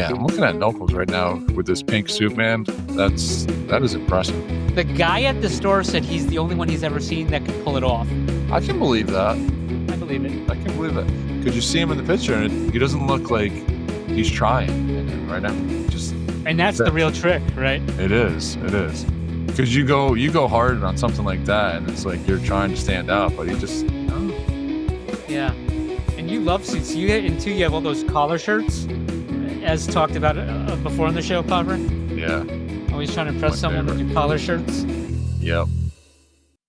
Yeah, I'm looking at Knuckles right now with this pink suit, man. That is impressive. The guy at the store said he's the only one he's ever seen that can pull it off. I can believe that. I believe it. I can believe it. Because you see him in the picture, and he doesn't look like he's trying right now. And that's the real trick, right? It is. Because you go hard on something like that, and it's like you're trying to stand out, but he just Yeah. And you love suits. You have all those collar shirts, as talked about before on the show, Pavra. Yeah. Always trying to impress someone with your collar shirts. Yep.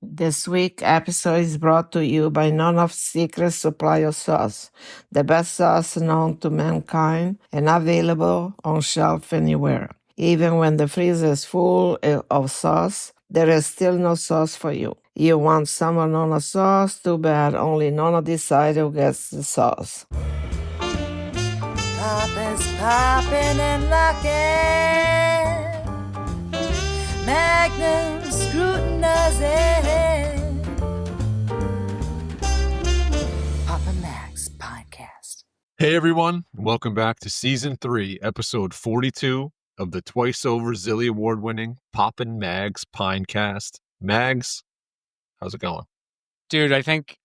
This week episode is brought to you by None of Secret Supply of Sauce, the best sauce known to mankind and available on shelf anywhere. Even when the freezer is full of sauce, there is still no sauce for you. You want some of Nona's sauce? Too bad, only Nona decides who gets the sauce. Papa's popping and locking, Magnum scrutinizing, Papa Mac's podcast. Hey everyone, welcome back to Season 3, Episode 42 of the twice-over Zilly Award-winning Poppin' Mags Pinecast. Mags, how's it going? Dude, I think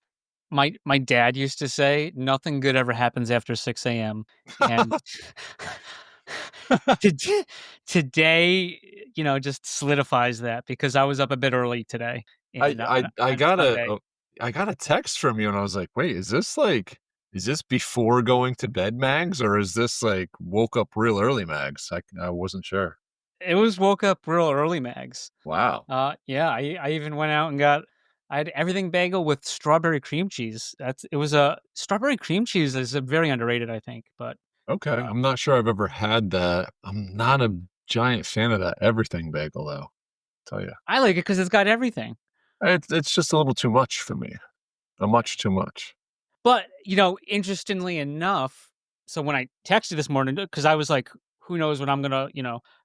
my dad used to say, nothing good ever happens after 6 a.m. And today, just solidifies that because I was up a bit early today. And, I got a text from you and I was like, wait, is this before going to bed, Mags, or is this like woke up real early, Mags? I wasn't sure. It was woke up real early, Mags. Wow. Yeah, I even went out and I had everything bagel with strawberry cream cheese. Strawberry cream cheese is very underrated, I think. But okay, I'm not sure I've ever had that. I'm not a giant fan of that everything bagel, though. I'll tell you, I like it because it's got everything. It's just a little too much for me. A much too much. But interestingly enough, so when I texted this morning, because I was like, who knows when I'm gonna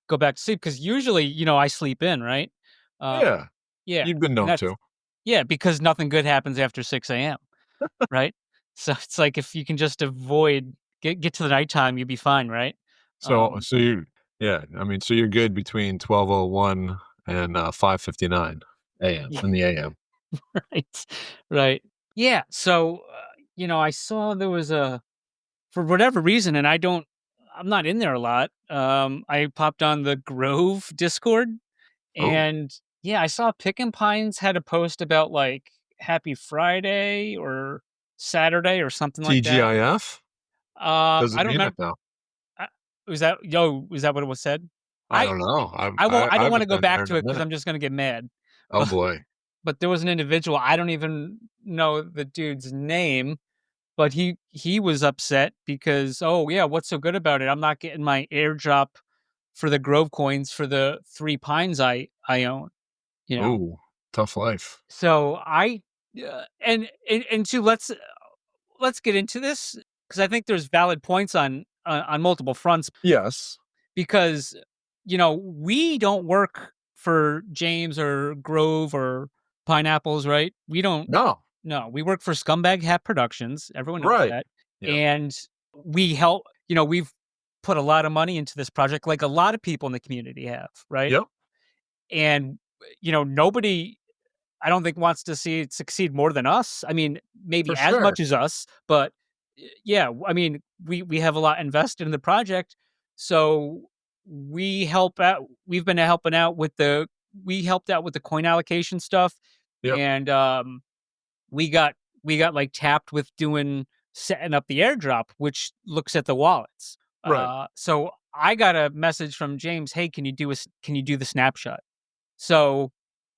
go back to sleep? Because usually I sleep in, right? Yeah. You've been known to. Yeah, because nothing good happens after 6 a.m. right? So it's like if you can just avoid get to the nighttime, you'd be fine, right? So you're good between 12:01 and 5:59 a.m. in the a.m. Right. Yeah. So I saw there was for whatever reason, and I'm not in there a lot. I popped on the Grove Discord, and yeah, I saw Pickin' Pines had a post about like Happy Friday or Saturday or something like that. TGIF? I don't remember. Now. Was that what it was said? I don't know. I don't want to go back to it because I'm just going to get mad. Oh boy. But there was an individual, I don't even know the dude's name, but he was upset because, what's so good about it? I'm not getting my airdrop for the Grove coins for the 3 pines I own. Oh, tough life. So and two, let's get into this because I think there's valid points on multiple fronts. Yes. Because, we don't work for James or Grove or Pineapples, right? We don't. No, we work for Scumbag Hat Productions. Everyone knows that. Yeah. And we help, we've put a lot of money into this project like a lot of people in the community have, right? Yep. And, nobody, I don't think wants to see it succeed more than us. I mean, maybe as much as us, but yeah, I mean, we have a lot invested in the project. So we help out. We've been helping out we helped out with the coin allocation stuff. Yep. And we got like tapped with setting up the airdrop, which looks at the wallets. Right. So I got a message from James, hey, can you do the snapshot? So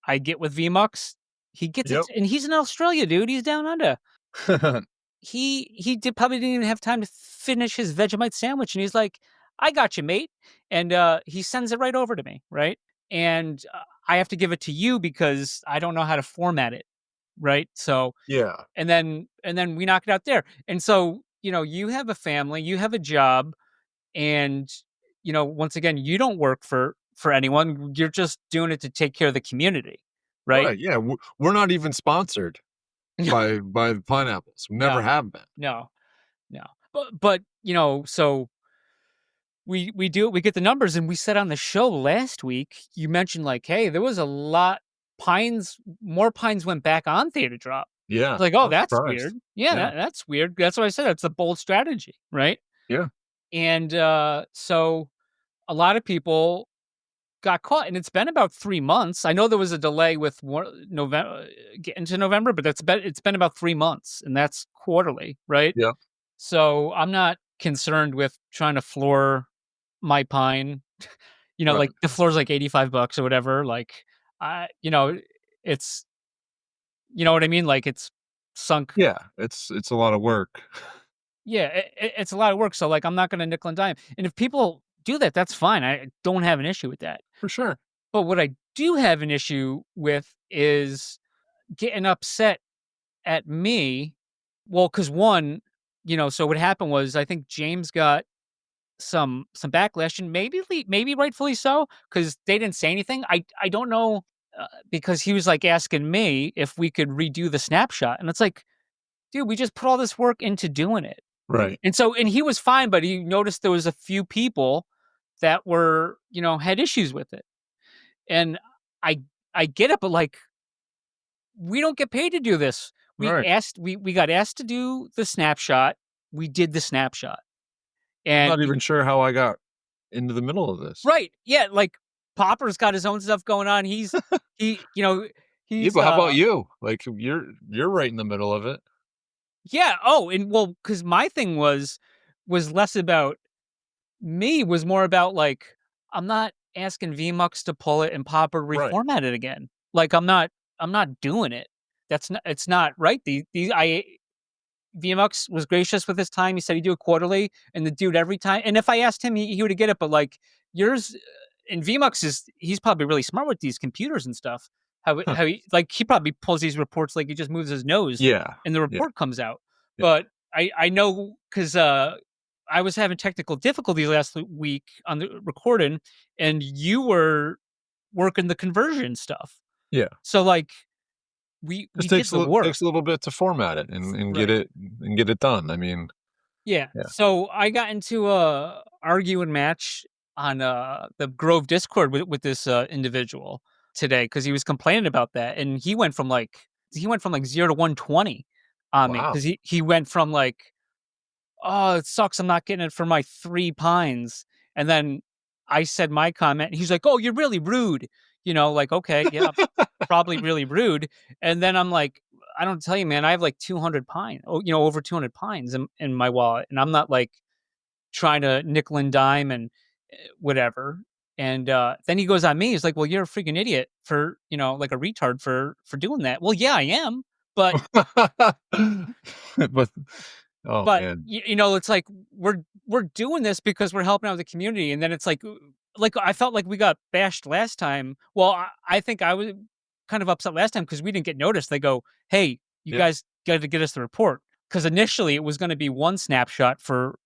I get with VMux. He gets it, and he's in Australia, dude. He's down under. He probably didn't even have time to finish his Vegemite sandwich, and he's like, I got you, mate. And he sends it right over to me, right? And I have to give it to you because I don't know how to format it, right? So yeah. And then we knock it out there. And so, you have a family, you have a job, and once again, you don't work for anyone. You're just doing it to take care of the community, right? Yeah, we're not even sponsored by the Pineapples. We never have been. No. But so we get the numbers, and we said on the show last week, you mentioned like, hey, there was a lot more pines went back on Theta Drop. Yeah, It's like, I oh, was that's surprised. weird. Yeah, Yeah. that's weird. That's what I said. That's a bold strategy, right? Yeah. And so a lot of people got caught, and it's been about 3 months. I know there was a delay with November getting to November, but it's been about 3 months, and that's quarterly, right? Yeah. So I'm not concerned with trying to floor my pine. Right. Like the floor's like $85 or whatever. Like I, it's what I mean? Like it's sunk. Yeah, it's a lot of work. Yeah, it's a lot of work. So like I'm not gonna nickel and dime. And if people do that, that's fine. I don't have an issue with that. For sure. But what I do have an issue with is getting upset at me. Well, because one, so what happened was I think James got some backlash, and maybe rightfully so, because they didn't say anything. I don't know, because he was like asking me if we could redo the snapshot, and it's like, dude, we just put all this work into doing it. Right. And he was fine, but he noticed there was a few people that were, had issues with it. And I I get it, but like we don't get paid to do this. Right. We got asked to do the snapshot. We did the snapshot. I'm And not even sure how I got into the middle of this. right, yeah, like Popper's got his own stuff going on. He, Yeah, he's but how about you? Like you're right in the middle of it. yeah. Oh, and well, because my thing was less about me, was more about like I'm not asking VMux to pull it and Popper Right. reformat it again. Like I'm not doing it. It's not right. VMux was gracious with his time. He said he'd do it quarterly, and the dude every time. And if I asked him, he would get it. But like yours, and VMux he's probably really smart with these computers and stuff. Huh. He probably pulls these reports like he just moves his nose, Yeah. and the Yeah. report comes out. Yeah. But I know because I was having technical difficulties last week on the recording, and you were working the conversion stuff. Yeah. So like we Just did the work. takes a little bit to format it and Right. get it done. I mean, Yeah. yeah. So I got into a arguing match on the Grove Discord with this individual today, because he was complaining about that, and he went from like 0 to 120 on me, Wow. because he went from like, oh, it sucks, I'm not getting it for my 3 pines, and then I said my comment, and he's like, oh, you're really rude. Like, okay, yeah, probably really rude. And then I'm like, I don't tell you, man, I have like 200 over 200 pines in my wallet. And I'm not like trying to nickel and dime and whatever. And then he goes on me. He's like, well, you're a freaking idiot for, like a retard for doing that. Well, yeah, I am. But, But oh man. it's like we're doing this because we're helping out the community. And then it's like I felt like we got bashed last time. Well, I think I was kind of upset last time because we didn't get noticed. They go, hey, you Yeah. guys got to get us the report, because initially it was going to be one snapshot for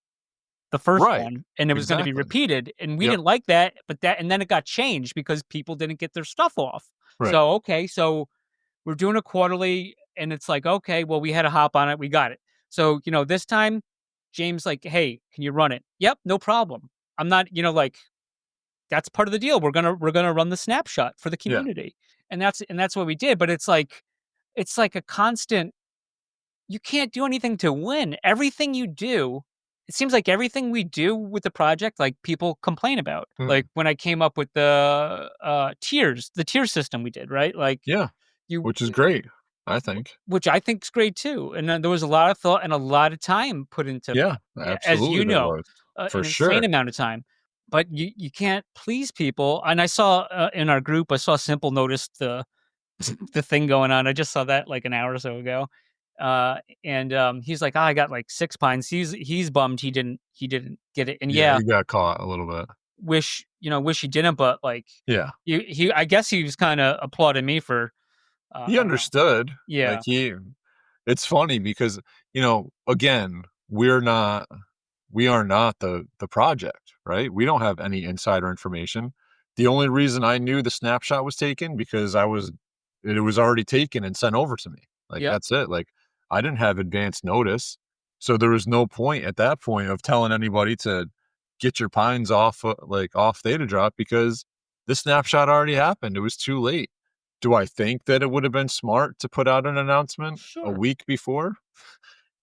the first Right. one, and it was going to be Exactly. repeated, and we Yep. didn't like that. And then it got changed because people didn't get their stuff off. Right. So okay, so we're doing a quarterly, and it's like, okay, well, we had to hop on it, we got it. So this time, James like, hey, can you run it? Yep, no problem. I'm not, like, that's part of the deal. We're gonna run the snapshot for the Yeah. community, and that's what we did. But it's like a constant. You can't do anything to win. Everything you do, it seems like everything we do with the project, like people complain about. Mm. Like when I came up with the tier system we did, right? Like Yeah. Which is great, I think. which I think is great too. And then there was a lot of thought and a lot of time put into, Yeah, as absolutely you there know, was. For an sure. insane amount of time. But you can't please people. And I saw in our group, I saw Simple noticed the thing going on. I just saw that like an hour or so ago. And he's like, I got like 6 pines. He's bummed he didn't get it. And Yeah, he got caught a little bit. wish he didn't. But like, Yeah. I guess he was kind of applauding me for. He understood. Yeah. Like it's funny because, again, we are not the project, right? We don't have any insider information. The only reason I knew the snapshot was taken because it was already taken and sent over to me. Like, Yep. that's it. Like, I didn't have advance notice. So there was no point at that point of telling anybody to get your pines off theta drop because the snapshot already happened. It was too late. Do I think that it would have been smart to put out an announcement a Sure. week before?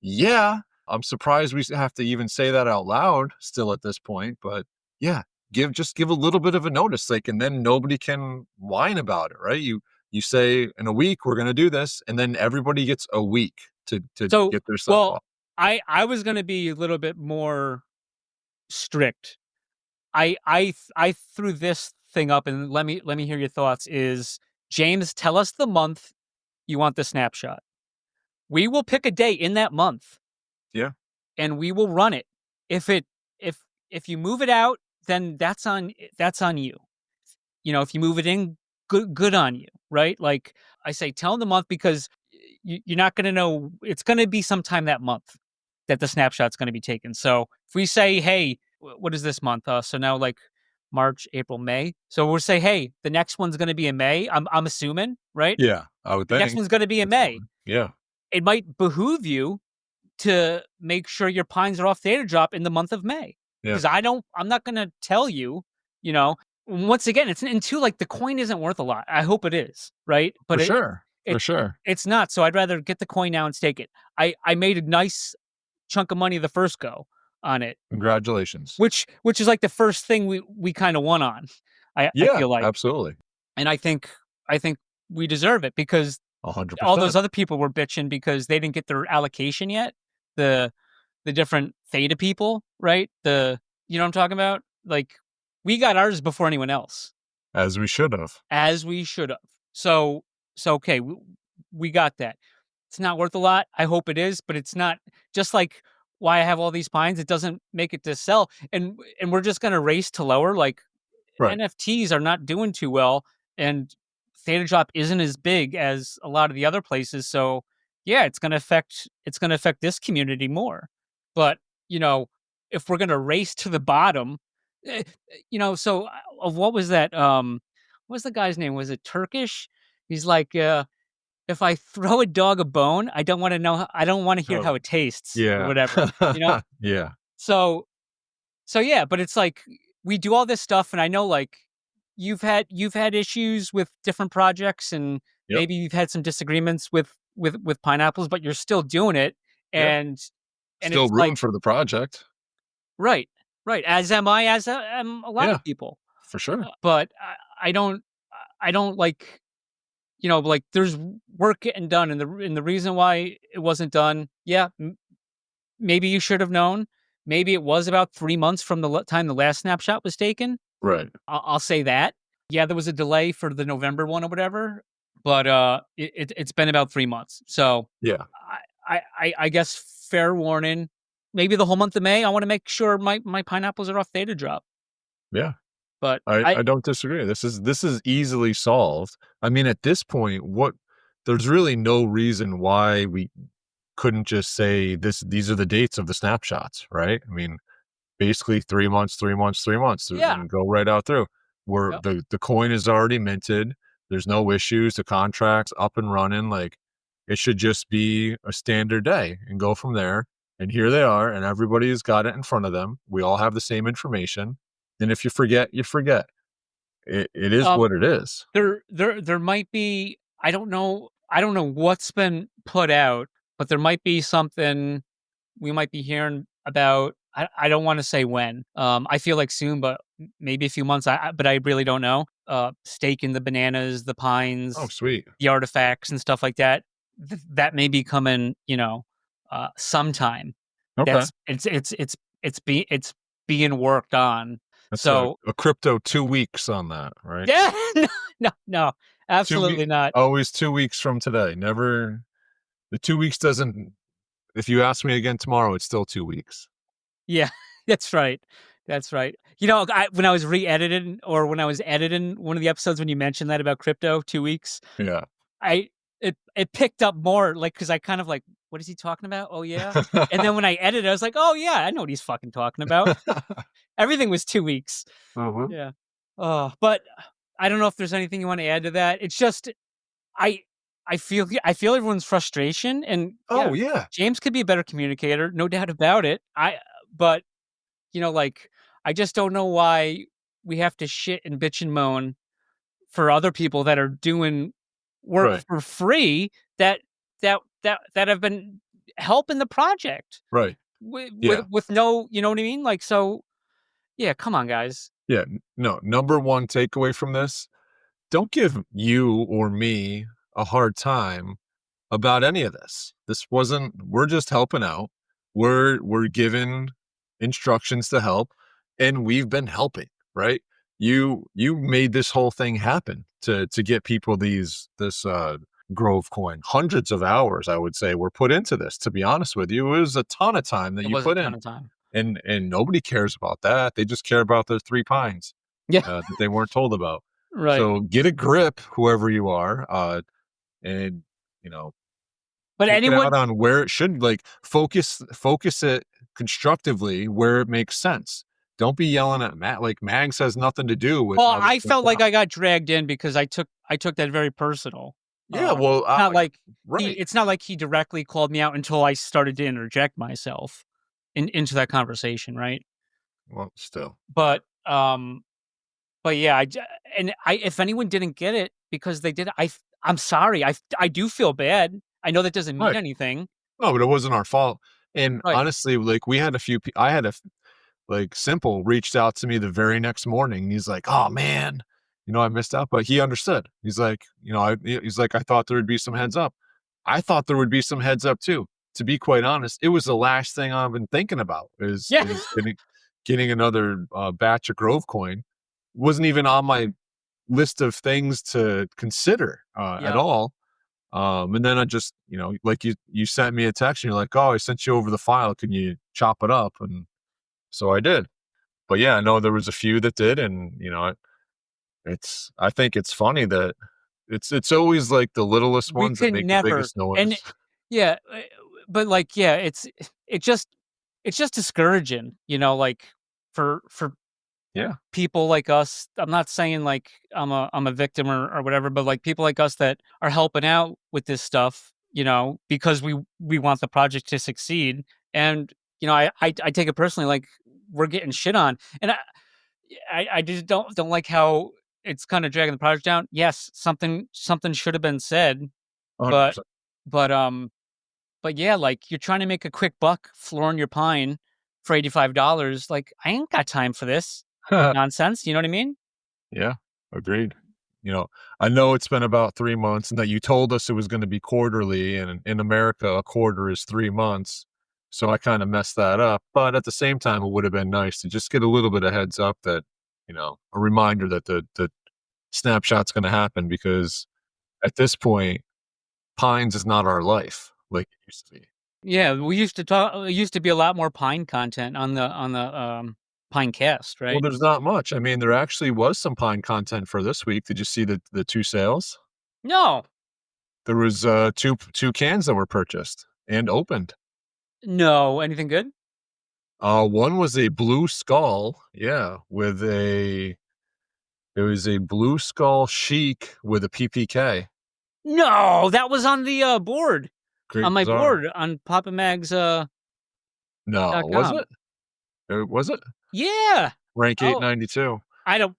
Yeah. I'm surprised we have to even say that out loud still at this point, but yeah, just give a little bit of a notice, like, and then nobody can whine about it, right? You say in a week we're gonna do this, and then everybody gets a week to So, get their stuff well, off. I was gonna be a little bit more strict. I threw this thing up, and let me hear your thoughts. Is James, tell us the month you want the snapshot. We will pick a day in that month, Yeah. and we will run it. If it if if you move it out, then that's on you. If you move it in, good on you, right? Like I say, tell them the month because you're not going to know. It's going to be sometime that month that the snapshot's going to be taken. So if we say, hey, what is this month? So now like March, April, May. So we'll say, hey, the next one's going to be in May. I'm assuming, right? Yeah, I would The next think. one's going to be in That's May. fine. Yeah, It might behoove you to make sure your pines are off theta drop in the month of May. yeah, Because I'm not gonna tell you, you know, once again, it's into like the coin isn't worth a lot. I hope it is, right? for But sure, for it sure. it's not. So I'd rather get the coin now and stake it. I made a nice chunk of money the first go on it, Congratulations. which is like the first thing we kind of won on. I Yeah, feel like, absolutely. and I think we deserve it because all those 100%. other people were bitching because they didn't get their allocation yet. The different theta people, right? You know what I'm talking about? Like we got ours before anyone else, As we should have. as we should have. So okay, we got that. It's not worth a lot. I hope it is, but it's not. Just like why I have all these pines, it doesn't make it to sell, and we're just gonna race to lower. Like Right. NFTs are not doing too well, and theta drop isn't as big as a lot of the other places. So yeah, it's gonna affect this community more. But if we're gonna race to the bottom, so of what was that? What's the guy's name? Was it Turkish? He's like, if I throw a dog a bone, I don't want to know. I don't want to hear Oh, how it tastes or yeah. whatever. You know. Yeah. So yeah, but it's like we do all this stuff, and I know like you've had issues with different projects, and Yep. maybe you've had some disagreements with pineapples, but you're still doing it, Yeah. and Still it's rooting like for the project. right, right, as am I, as am a lot Yeah, of people, for sure. but I don't like like there's work getting done, and the reason why it wasn't done, yeah, maybe you should have known. Maybe it was about 3 months from the time the last snapshot was taken. Right. I'll say that. Yeah, there was a delay for the November one or whatever, but it's been about 3 months. So Yeah. I guess fair warning. Maybe the whole month of May, I want to make sure my pineapples are off theta drop. Yeah. But I don't disagree. This is easily solved. I mean, at this point, there's really no reason why we couldn't just say these are the dates of the snapshots, right? I mean, basically 3 months, 3 months, 3 months, yeah, and go right out through. Where yep. the coin is already minted. There's no issues. The contract's up and running. Like, it should just be a standard day and go from there. And here they are, and everybody's got it in front of them. We all have the same information. And if you forget, you forget. It is Um, what it is. there might be. I don't know what's been put out, but there might be something we might be hearing about. I don't want to say when. I feel like soon, but maybe a few months. But I really don't know. Staking the bananas, the Oh, pines, sweet. the artifacts, and stuff like that. That may be coming. Sometime. Okay. It's being worked on. That's So a crypto 2 weeks on that, right? yeah, no, 2 weeks, absolutely not. always 2 weeks from today. Never, the 2 weeks doesn't, if you ask me again tomorrow, it's still 2 weeks. Yeah, that's right. That's right. When I was re-editing or when I was editing one of the episodes when you mentioned that about crypto 2 weeks, Yeah. it picked up more like because I kind of like, what is he talking about? Oh yeah. And then when I edited, I was like, oh yeah, I know what he's fucking talking about. Everything was 2 weeks. Uh-huh. Yeah. But I don't know if there's anything you want to add to that. It's just I I feel everyone's frustration, and Oh, yeah, yeah. James could be a better communicator, no doubt about it. But like I just don't know why we have to shit and bitch and moan for other people that are doing work Right. for free that have been helping the project Right. with Yeah. no, you know what I mean? Like, so yeah, come on, guys. Yeah. No, number one takeaway from this, don't give you or me a hard time about any of this. This wasn't we're just helping out. We're given instructions to help, and we've been helping, right? You made this whole thing happen to get people this Grove coin. Hundreds of hours, I would say, were put into this, to be honest with you. It was a ton of time that It you was a put ton in. of time. And nobody cares about that. They just care about their 3 pines Yeah, that they weren't told about. right. So get a grip, whoever you are, and you know, But take it anyone out on where it should, like, focus it constructively where it makes sense. Don't be yelling at Matt, like, Mags has nothing to do with well, how this I worked felt like out. I got dragged in because I took that very personal. Yeah, well, Not like right. it's not like he directly called me out until I started to interject myself into that conversation, right? Well, still. But, but yeah, and if anyone didn't get it because they did, I'm sorry. I do feel bad. I know that doesn't mean Right. anything. No, but it wasn't our fault. And Right. honestly, like, we had a few I had a like, Simple reached out to me the very next morning. He's like, "Oh, man, I missed out," but he understood. He's like, he's like, "I thought there would be some heads up." I thought there would be some heads up too. To be quite honest, it was the last thing I've been thinking about is Yeah. is getting another, batch of Grove coin. Wasn't even on my list of things to consider, at Yeah. all. And then I just, like, you sent me a text and you're like, "Oh, I sent you over the file. Can you chop it up?" And so I did. But yeah, I know there was a few that did, and I think it's funny that it's always like the littlest We ones that can make the never biggest noise. and yeah, but, like, yeah, it just it's just discouraging, like, for Yeah. people like us. I'm not saying, like, I'm a victim or whatever, but, like, people like us that are helping out with this stuff, because we want the project to succeed, and, I take it personally, like, we're getting shit on, and I just don't like how it's kinda dragging the project down. Yes, something should have been said, but 100%. but, um but yeah, like, you're trying to make a quick buck flooring your pine for $85, like, I ain't got time for this nonsense, you know what I mean? Yeah, agreed. You know, I know it's been about 3 months and that you told us it was gonna be quarterly, and in America, a quarter is 3 months, so I kinda messed that up, but at the same time, it would have been nice to just get a little bit of heads up that, a reminder that the snapshot's gonna happen because at this point, Pines is not our life like it used to be. Yeah, it used to be a lot more pine content on the Pine cast, Well, right? there's not much. I mean, there actually was some Pine content for this week. Did you see the 2 sales? No. There was, 2 cans that were purchased and opened. No, anything good? One was a blue skull, yeah, with a it was a blue skull chic with a PPK. No, that was on the, board, Great on my Bazaar. board on PapaMags, No, was .com. it? Was it? Yeah. Rank Oh, 892. I don't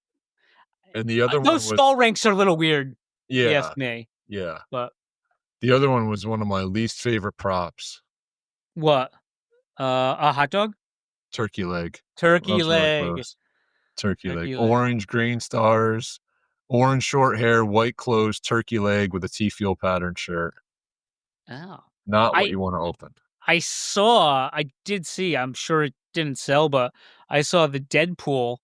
And the other those one was skull ranks are a little weird, if you yeah, ask me, yeah. but The other one was one of my least favorite props, what? A hot dog? turkey leg. That Turkey was really leg. close. Turkey leg. Turkey leg. Orange green stars, orange short hair, white clothes, turkey leg with a T-fuel pattern shirt. Oh. Not what I you wanna open. I did see, I'm sure it didn't sell, but I saw the Deadpool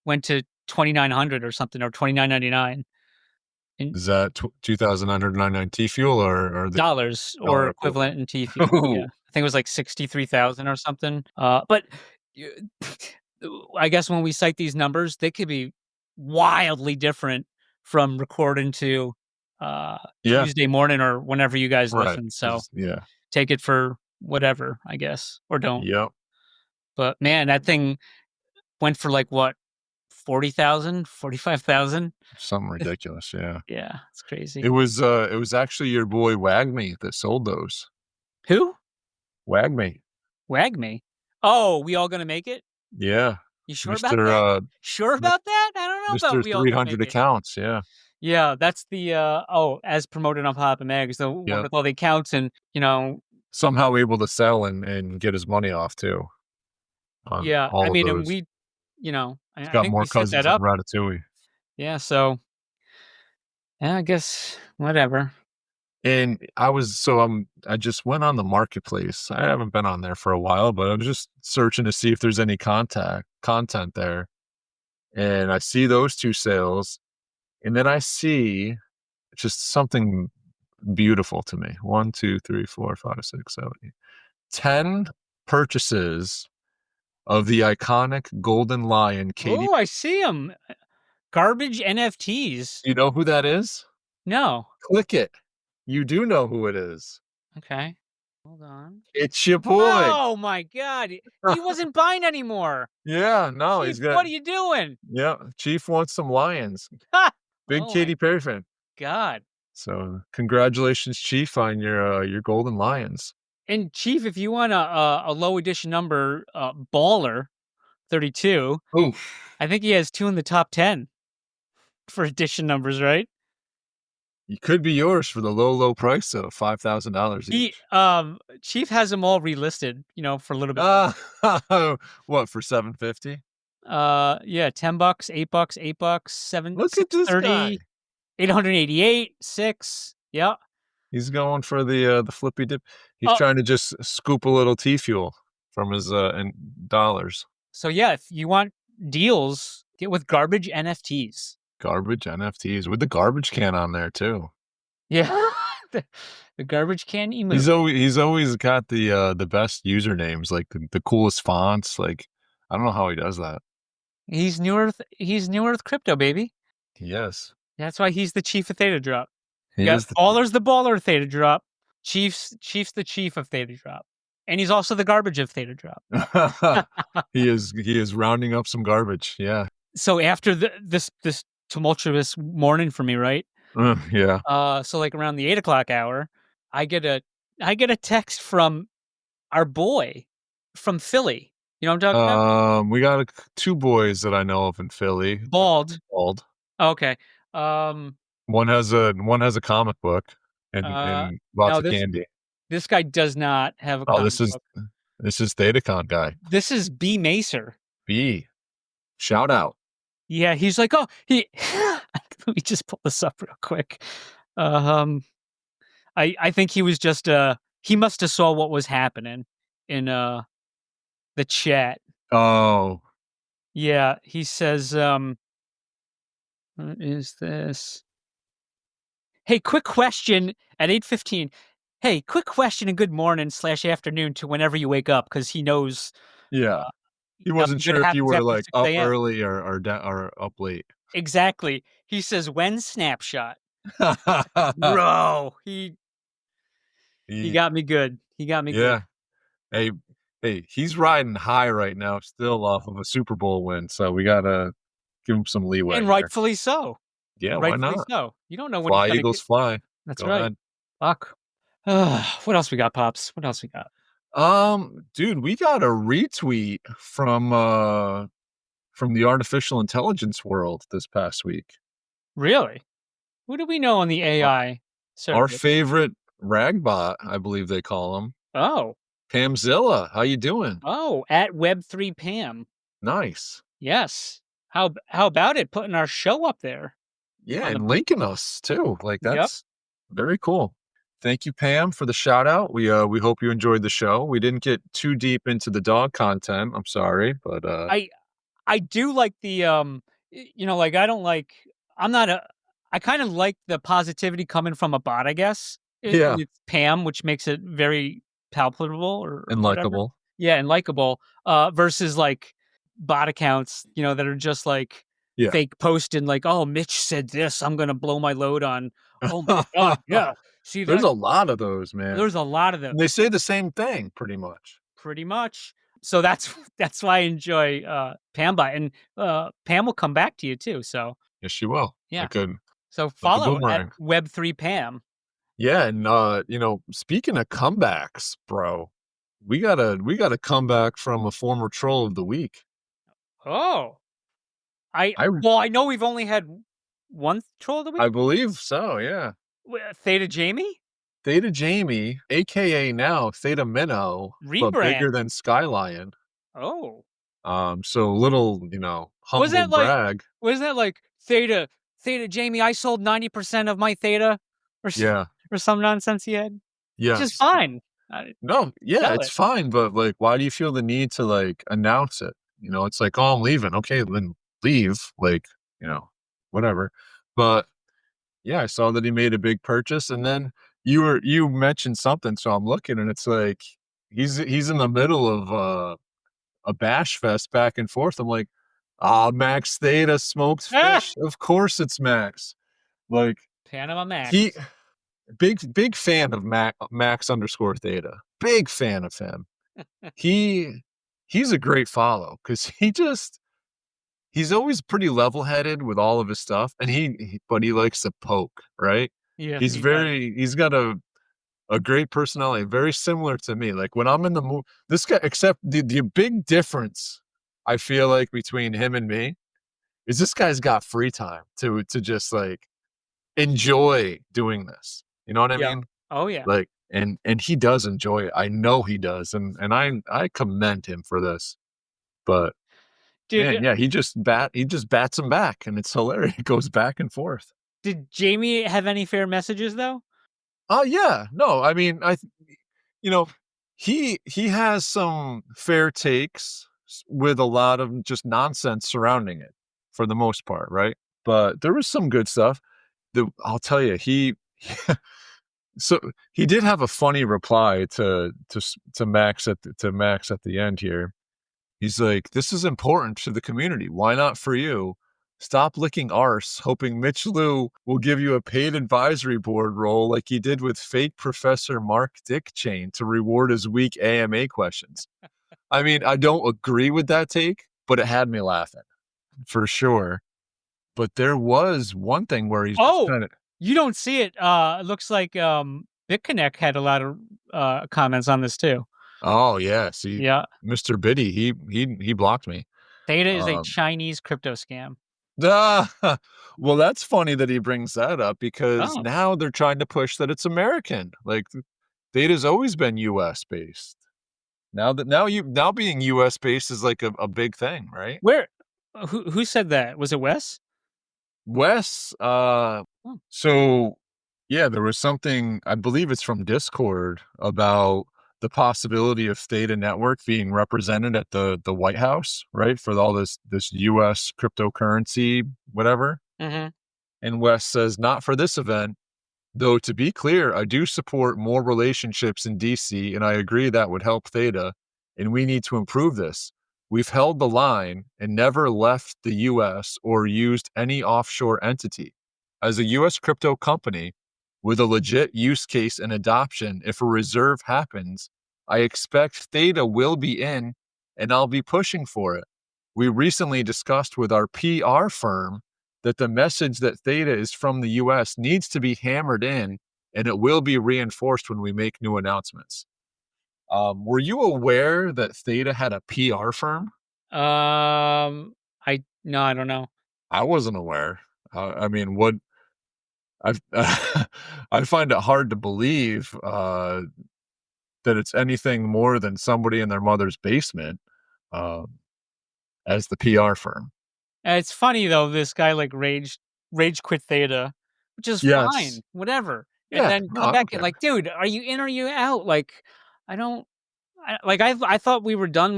went to 2,900 or something, or 29.99 in Is that 2,999 T-fuel or the dollars or dollar equivalent equivalent? in T fuel, yeah. I think it was like 63,000 or something, but y I guess when we cite these numbers, they could be wildly different from recording to, Yeah, Tuesday morning or whenever you guys right. listen, so Because yeah. take it for whatever, I guess, or don't. Yep. But man, that thing went for like what, 40,000, 45,000. Something ridiculous, yeah. Yeah, it's crazy. It was actually your boy Wagme that sold those. Who? Wagme. Wag me. Oh, we all gonna make it? Yeah. You sure about Mr. that? Sure about that? I don't know about Mr. we all can 300 make it. accounts. Yeah. Yeah, that's the as promoted on Papa Mag, the one Yep. with all the accounts and Somehow able to sell and get his money off too on yeah, I all of mean, and those. we, He's I got think more we set that cousins in up. Ratatouille. Yeah, so yeah, I guess whatever. And I just went on the marketplace. I haven't been on there for a while, but I was just searching to see if there's any content there. And I see those two sales, and then I see just something beautiful to me. 1, 2, 3, 4, 5, 6, 7, 8. 10 purchases of the iconic golden lion, Katy. Oh, I see them. Garbage NFTs. You know who that is? No. Click it. You do know who it is. Okay. Hold on. It's your boy. Oh my god. He wasn't buying anymore. Yeah, no, Chief, he's got what are you doing? yeah, Chief wants some lions. Ha! Big Oh my Katy Perry fan. god. So, congratulations, Chief, on your golden lions. And Chief, if you want a low edition number, baller 32, Oof. I think he has 2 in the top 10 for edition numbers, right? It could be yours for the low price of $5,000 He each. Chief has them all relisted, for a little bit. What, for $750? Yeah, $10, $8, $8, 7, Look at this guy. 630, 888, 6. Yeah. He's going for the flippy dip. He's Oh, trying to just scoop a little T fuel from his in dollars. so yeah, if you want deals, get with garbage NFTs. Garbage NFTs with the garbage can on there too. Yeah. the garbage can emo. He's always got the best usernames, like the coolest fonts. Like, I don't know how he does that. He's New Earth crypto, baby. Yes, That's why he's the chief of Theta Drop. he Yeah, is. Baller's the baller of Theta Drop. Chief's the chief of Theta Drop. And he's also the garbage of Theta Drop. He is rounding up some garbage. Yeah. So after this tumultuous morning for me, right? Yeah. So like around the 8 o'clock hour, I get a text from our boy from Philly. You know what I'm talking about? We got two boys that I know of in Philly. Bald. Bald. Okay. One has a comic book and lots no, of candy. this guy does not have a Oh, comic book. this is ThetaCon guy. This is B Macer. B. Shout out. Yeah, he's like, oh, he. Let me just pull this up real quick. I think he was just he must have saw what was happening in the chat. Oh. Yeah, he says, what is this? Hey, quick question at 8:15. Hey, quick question and good morning / afternoon to whenever you wake up, because he knows. Yeah. He Nothing wasn't good sure if you happens were after like 6 up a.m. early or up late. Exactly. He says, when snapshot? Bro, he got me good. He got me good. Yeah. Hey, he's riding high right now, still off of a Super Bowl win. So we gotta give him some leeway. And there. rightfully so. Yeah, why Rightfully not? so. You don't know when Fly, he's gonna Eagles, get. fly. That's Go right. ahead. Fuck. What else we got, Pops? What else we got? Dude, we got a retweet from the artificial intelligence world this past week. Really? Who do we know on the AI Our circuit? favorite ragbot, I believe they call him. Oh. Pamzilla, how you doing? Oh, at Web3 Pam. Nice. Yes. How about it? Putting our show up there. Yeah, On the and linking us too. Like, Yep. that's very cool. Thank you, Pam, for the shout out. We hope you enjoyed the show. We didn't get too deep into the dog content. I'm sorry, but I do like the like I kind of like the positivity coming from a bot, I guess. Yeah. And it's Pam, which makes it very palpable or and whatever. likable. Yeah, and likable. Versus like bot accounts, that are just like Yeah. fake posting like, oh, Mitch said this, I'm gonna blow my load on. Oh my god, yeah. See, There's a lot of those, man. there's a lot of them. And they say the same thing pretty much. Pretty much. So that's why I enjoy Pambot, and Pam will come back to you too. So Yes, she will. Yeah. Like so follow at boomerang. Web3 Pam. Yeah, and speaking of comebacks, bro, we got a comeback from a former troll of the week. Oh, I I know we've only had one troll of the week. I believe so, yeah. Theta Jamie Theta Jamie, aka now Theta Minnow, but rebrand. bigger than Skylion. Oh, So little, was humble that like brag. Theta Jamie? I sold 90% of my Theta, or Yeah. or some nonsense he had, which is Yes. fine. No, yeah, Sell it's it. fine, but, like, why do you feel the need to, like, announce it? It's like, "Oh, I'm leaving." Okay, then leave, like, whatever. But, yeah, I saw that he made a big purchase, and then you mentioned something, so I'm looking, and it's like, he's in the middle of, a bash fest back and forth. I'm like, "Ah, Max Theta smoked Ah, fish. Of course it's Max." Like, Panama he Max. big fan of Max underscore Theta. Big fan of him. He he's a great follow because he's always pretty level-headed with all of his stuff, and but he likes to poke, right? Yes, he does. He's got a great personality, very similar to me. Like, when I'm in the mood, this guy, except the big difference I feel like between him and me is this guy's got free time to just, like, enjoy doing this. You know what I Yeah. mean? Oh yeah. Like, and he does enjoy it. I know he does, and I commend him for this. But, man, Did yeah, he just bats him back, and it's hilarious. It goes back and forth. did Jamie have any fair messages though? Oh, yeah. No, I mean, you know, he has some fair takes with a lot of just nonsense surrounding it for the most part, right? But there was some good stuff. I'll tell you, so he did have a funny reply to Max at the end here. He's like, "This is important to the community. Why not for you? Stop licking arse, hoping Mitch Lou will give you a paid advisory board role like he did with fake Professor Mark Dick Chain to reward his weak AMA questions." I mean, I don't agree with that take, but it had me laughing for sure. But there was one thing where he's just Oh, kind of, you don't see it. It looks like BitConnect had a lot of comments on this too. oh yeah, see, Yeah, Mr. Biddy, he blocked me. Theta is a Um, Chinese crypto scam. well, that's funny that he brings that up because Oh, now they're trying to push that it's American. Like, Theta's always been US based. Now being US based is like a big thing, right? where? Who said that? Was it Wes? Wes, Oh. so yeah, there was something, I believe it's from Discord, about the possibility of Theta Network being represented at the White House, right? For all this US cryptocurrency, whatever. Mm-hmm. And Wes says, "Not for this event. Though, to be clear, I do support more relationships in DC, and I agree that would help Theta, and we need to improve this. We've held the line and never left the US or used any offshore entity. As a US crypto company with a legit use case and adoption, if a reserve happens, I expect Theta will be in, and I'll be pushing for it. We recently discussed with our PR firm that the message that Theta is from the US needs to be hammered in, and it will be reinforced when we make new announcements." Were you aware that Theta had a PR firm? I no, I don't know. I wasn't aware. I mean, what I I find it hard to believe that it's anything more than somebody in their mother's basement uh, as the PR firm. It's funny though. This guy like rage quit Theta, which is Yes. fine, whatever, and Yeah. then No, come I back don't and care. like, dude, are you in or are you out? Like, I don't. I thought we were done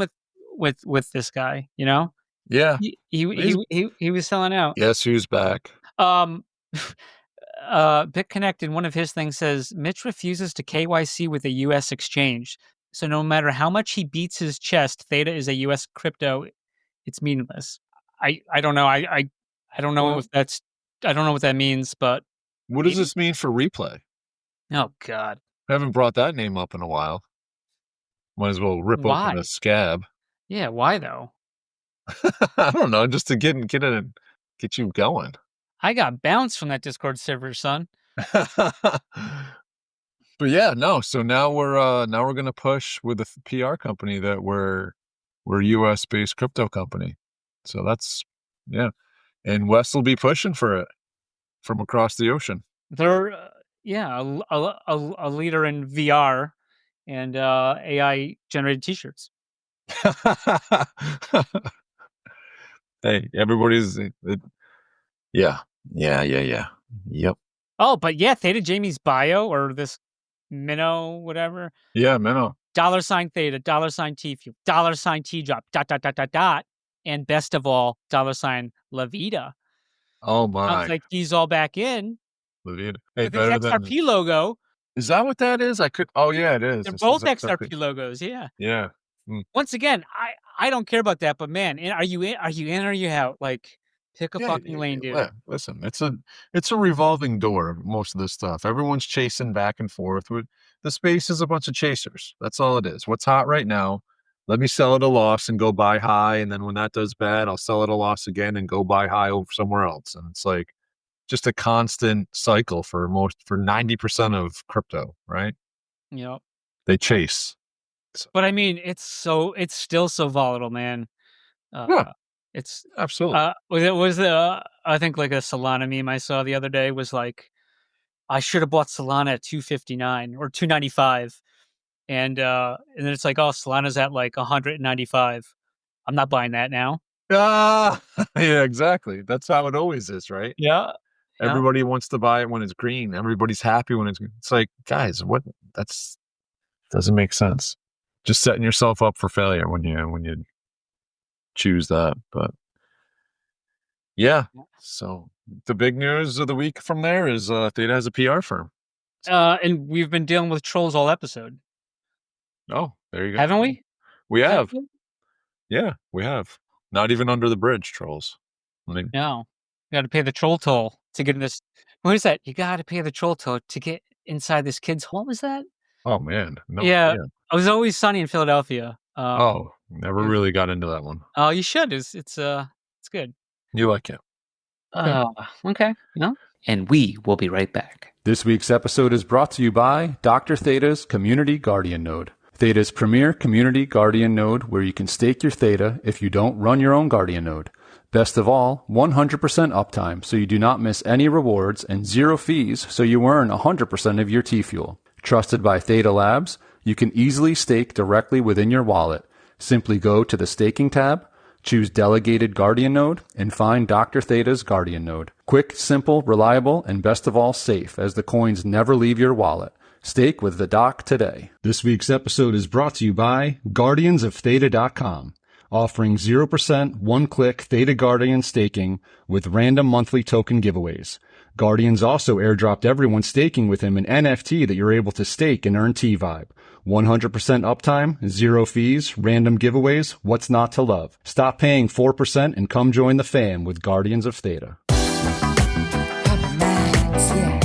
with this guy. You know, Yeah. He's he was selling out. Guess who's back? Um, BitConnect in one of his things says Mitch refuses to KYC with a U.S. exchange, so no matter how much he beats his chest, Theta is a U.S. crypto. It's meaningless. I don't know. I don't know Well, if that's I don't know what that means, but what does maybe. this mean for replay? Oh God, Haven't brought that name up in a while. Might as well rip open a why? scab. Yeah, why though? I don't know, just to get you going. I got bounced from that Discord server, son. But yeah, no. So now we're gonna push with the PR company that we're US based crypto company. So that's, yeah. And Wes will be pushing for it from across the ocean. They're a leader in VR and AI generated T-shirts. Hey, everybody's yeah. Yep. Oh, but yeah, Theta Jamie's bio or this minnow, whatever. Yeah, Minnow. $Theta, $T fuel, $T drop, ... and best of all, $La Vida. Oh Sounds my. like he's all back in Hey, with his better than, XRP logo. is that what that is? Oh yeah, it is. They're This is both XRP. XRP logos, yeah. Yeah. Mm. Once again, I don't care about that, but man, are you in? Are you in? Or are you out? Like, pick a Yeah, fucking lane, dude. listen, it's a revolving door, most of this stuff. Everyone's chasing back and forth. The space is a bunch of chasers. That's all it is. What's hot right now, let me sell at a loss and go buy high, and then when that does bad, I'll sell at a loss again and go buy high over somewhere else. And it's like just a constant cycle for 90% of crypto, right? Yep. They chase. But I mean, it's still so volatile, man. Yeah, It's absolutely. I think like a Solana meme I saw the other day was like, I should have bought Solana at 259 or 295. And then it's like, oh, Solana's at like 195. I'm not buying that now. Ah, yeah, exactly. That's how it always is, right? Yeah. Yeah. Everybody wants to buy it when it's green. Everybody's happy when it's green. It's like, guys, what? That's doesn't make sense. Just setting yourself up for failure when you choose that. But yeah. So the big news of the week from there is Theta has a PR firm. And we've been dealing with trolls all episode. Oh, there you go. Haven't we? We have. Yeah, we have. Not even under the bridge, trolls. I mean, No. You got to pay the troll toll to get in this. What is that? You got to pay the troll toll to get inside this kid's home. What was that? oh man. No. Yeah. I was always sunny in Philadelphia. Oh, never really got into that one. Oh, you should. It's good. You like it. Okay. No. And we will be right back. This week's episode is brought to you by Dr. Theta's Community Guardian Node. Theta's premier community guardian node where you can stake your Theta if you don't run your own guardian node. Best of all, 100% uptime so you do not miss any rewards and 0 fees so you earn 100% of your T-Fuel. Trusted by Theta Labs, you can easily stake directly within your wallet. Simply go to the staking tab, choose Delegated Guardian Node, and find Dr. Theta's Guardian Node. Quick, simple, reliable, and best of all safe as the coins never leave your wallet. Stake with the doc today. This week's episode is brought to you by GuardiansOfTheta.com, offering 0% one-click Theta Guardian staking with random monthly token giveaways. Guardians also airdropped everyone staking with him an NFT that you're able to stake and earn T-Vibe. 100% uptime, 0 fees, random giveaways, what's not to love? Stop paying 4% and come join the fam with Guardians of Theta. Papa Max, yeah.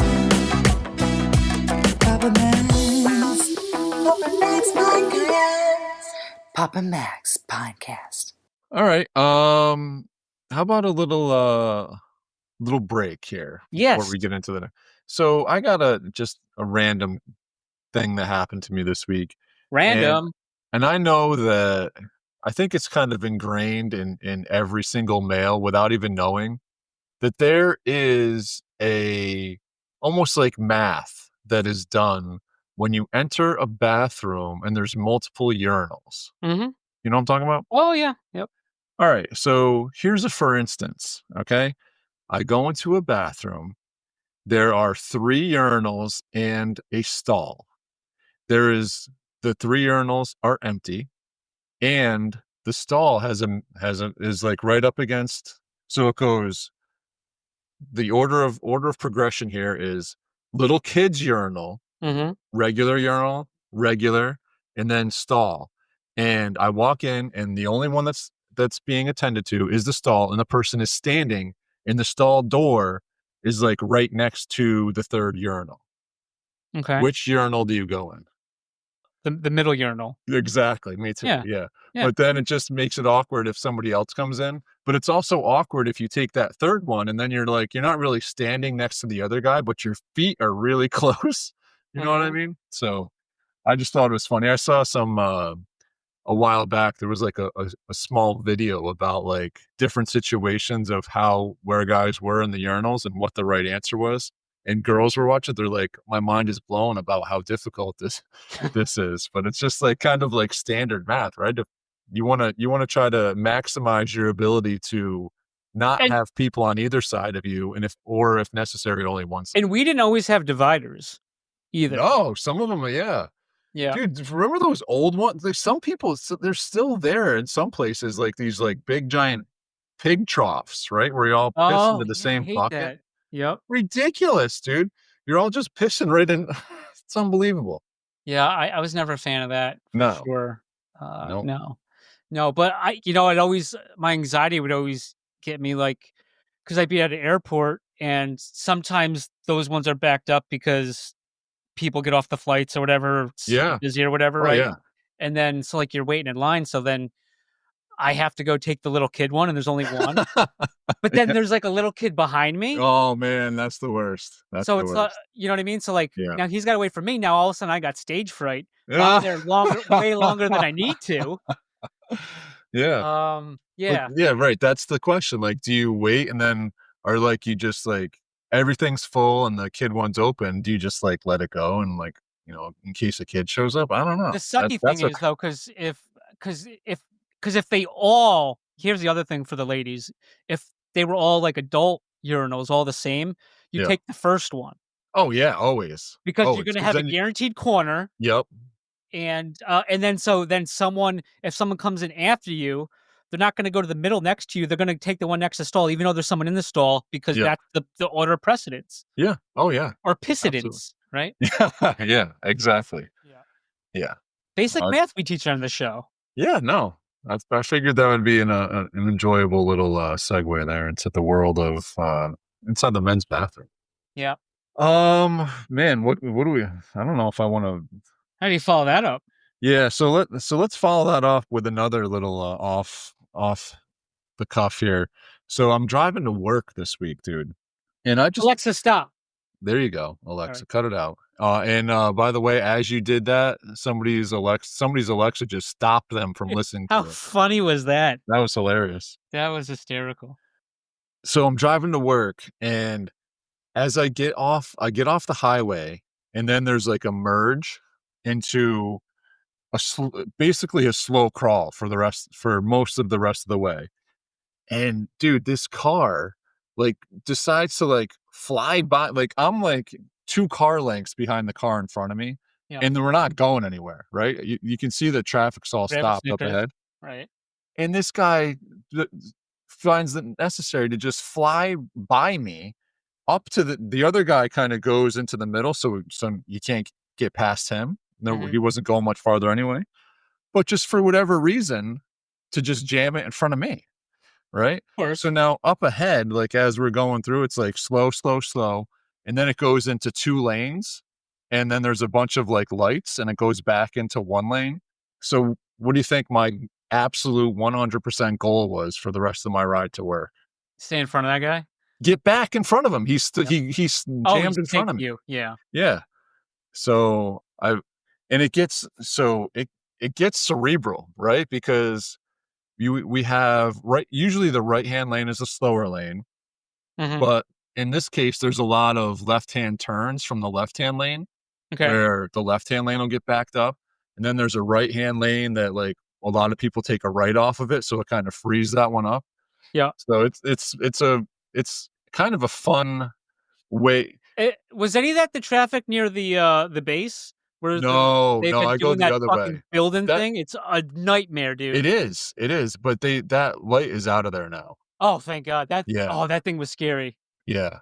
Papa Max. Papa Max Podcast. Papa Max Podcast. All right. How about a little break here Yes. before we get into the. So I got just a random thing that happened to me this week. Random. And I know that I think it's kind of ingrained in every single male without even knowing that there is almost like math that is done when you enter a bathroom and there's multiple urinals. Mm-hmm. You know what I'm talking about? Oh yeah. Yep. All right. So here's a for instance. Okay. I go into a bathroom. There are 3 urinals and a stall. The 3 urinals are empty, and the stall is like right up against. So it goes. The order of progression here is little kids urinal, Mm-hmm. regular urinal, regular, and then stall. And I walk in, and the only one that's being attended to is the stall, and the person is standing, and the stall door is like right next to the 3rd urinal. Okay. Which urinal do you go in? The middle urinal. Exactly. Me too. Yeah. Yeah. Yeah. But then it just makes it awkward if somebody else comes in. But it's also awkward if you take that 3rd one and then you're not really standing next to the other guy, but your feet are really close. You know what I mean? So I just thought it was funny. I saw some a while back, there was like a small video about like different situations of where guys were in the urinals and what the right answer was. And girls were watching, they're like, my mind is blown about how difficult this is. But it's just like kind of like standard math, right? If you wanna try to maximize your ability to not And have people on either side of you, and if necessary, only one side. and we didn't always have dividers either. No, some of them, yeah. Yeah. Dude, remember those old ones? Like some people, they're still there in some places, like these like big giant pig troughs, right? Where you all piss Oh, into the yeah, I same hate bucket. that. Yep. Ridiculous, dude. You're all just pissing right in. It's unbelievable. Yeah, I was never a fan of that for No, sure. no. No. No, but it always my anxiety would always get me, like, because 'cause I'd be at an airport, and sometimes those ones are backed up because people get off the flights or whatever, it's Yeah. busy or whatever, Oh, right? yeah. And then so, like, you're waiting in line, so then I have to go take the little kid one, and there's only one, but then Yeah. there's, like, a little kid behind me, Oh, man, that's the worst. That's so the it's worst. you know what I mean? So, like, Yeah. now he's gotta wait for me, now all of a sudden I got stage fright, so I'm there way longer than I need to. Yeah. But Yeah. yeah, right. That's the question. Like, do you wait and then, or like you just like everything's full and the kid one's open? Do you just like let it go and like, in case a kid shows up? I don't know. The sucky thing That's a is though, 'cause if they all here's the other thing for the ladies, if they were all like adult urinals, all the same, you yeah. take the first one Oh yeah, always, because you're always. gonna Because have a then, guaranteed corner, yep, and then if someone comes in after you, they're not gonna go to the middle next to you, they're gonna take the one next to the stall, even though there's someone in the stall, because yep, that's the order of precedence yeah, oh yeah, or absolutely. precedence, right? Yeah, yeah, exactly. Yeah. Yeah, Basic uh, math we teach on the show. yeah. No, I figured that would be an enjoyable little segue there into the world of inside the men's bathroom. Yeah. Man, what do we? I don't know if I want to. How do you follow that up? Yeah, let's follow that off with another little off the cuff here. So I'm driving to work this week, dude, and I just Alexa, stop. there you go, Alright. Alexa, cut it out. And by the way, as you did that, somebody's Alexa just stopped them from listening How to it. funny was that? That was hilarious. That was hysterical. So I'm driving to work, and as I get off the highway, and then there's like a merge into basically a slow crawl for most of the rest of the way. And dude, this car like decides to like fly by, like I'm like 2 car lengths behind the car in front of me, Yeah. and then we're not going anywhere, right? You can see the traffic's all Grab a stopped up Snickers. ahead. Right. And this guy th- finds it necessary to just fly by me up to the other guy, kind of goes into the middle, so you can't get past him. No, Mhm. he wasn't going much farther anyway. But just for whatever reason, to just jam it in front of me, right? Of course. So now up ahead, like as we're going through, it's like slow, slow, slow, and then it goes into 2 lanes, and then there's a bunch of like lights, and it goes back into 1 lane. So what do you think my absolute 100% goal was for the rest of my ride to work? Stay in front of that guy? Get back in front of him. Yep. He's Oh, jammed he's in front of taking me. you. Yeah. Yeah. So it gets cerebral, right? Because we have usually the right-hand lane is a slower lane, Mhm. but in this case, there's a lot of left-hand turns from the left-hand lane Okay. where the left-hand lane will get backed up. And then there's a right-hand lane that like a lot of people take a right off of it. So it kind of frees that one up. Yeah. So it's kind of a fun way. Was any of that the traffic near the base? Where No, they've no, been I go doing the that other way. fucking building That thing? It's a nightmare, dude. it is, but that light is out of there now. Oh, thank God. Yeah, That thing was scary. yeah.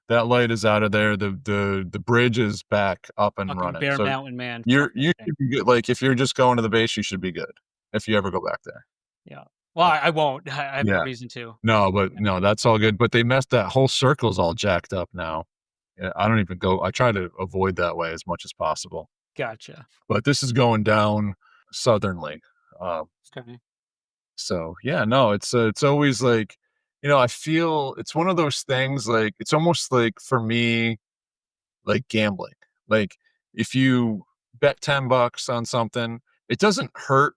That light is out of there. The bridge is back up and Fucking running. Bear So Mountain, man. you Fuck that thing. should be good. Like if you're just going to the base, you should be good. If you ever go back there. Yeah. Well, I won't. I have no Yeah. reason to. No, but no, that's all good. But they messed that whole circle's all jacked up now. Yeah, I don't even go. I try to avoid that way as much as possible. Gotcha. But this is going down southernly. Um, Okay. So yeah, no, it's always like, I feel it's one of those things, like it's almost like for me, like gambling. Like if you bet $10 on something, it doesn't hurt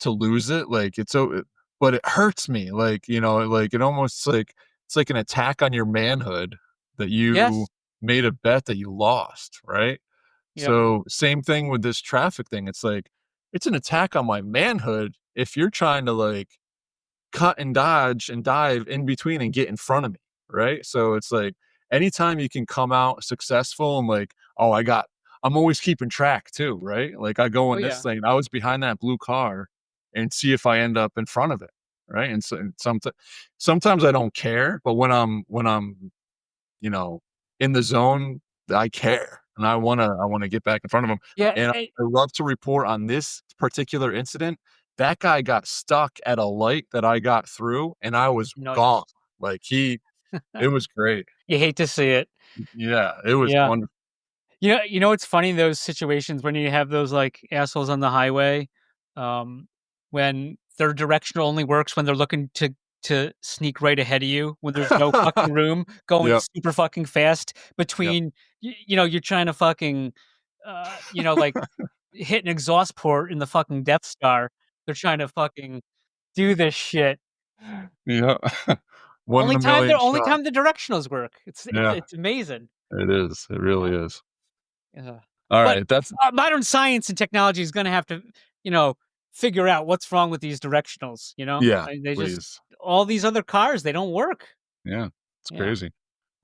to lose it. Like it's so, but it hurts me. Like, like it almost like it's like an attack on your manhood that you Yes. made a bet that you lost, right? Yep. So same thing with this traffic thing. It's like it's an attack on my manhood if you're trying to like cut and dodge and dive in between and get in front of me, right? So it's like anytime you can come out successful and like, oh, I'm always keeping track too, right? Like I go Oh in this yeah. thing, I was behind that blue car and see if I end up in front of it, right? And so sometimes I don't care, but when I'm you know, in the zone, I care, and I wanna get back in front of him, Yeah. and I love to report on this particular incident, that guy got stuck at a light that I got through, and I was gone. Nice. Like, it was great. You hate to see it. Yeah, it was Yeah. wonderful. It's funny in those situations when you have those, like, assholes on the highway, um, when their directional only works when they're looking to sneak right ahead of you, when there's no fucking room, going Yep. super fucking fast Yep. between you're trying to fucking, like, hit an exhaust port in the fucking Death Star. They're trying to fucking do this shit. Yeah. 1 in a million Only shot. time the directionals work. Yeah, It's amazing. it is, it Yeah. really is. Yeah. But, Alright, that's modern science and technology is gonna have to, you know, figure out what's wrong with these directionals, you know? yeah, They just please. all these other cars, they don't work. Yeah, it's Yeah. crazy.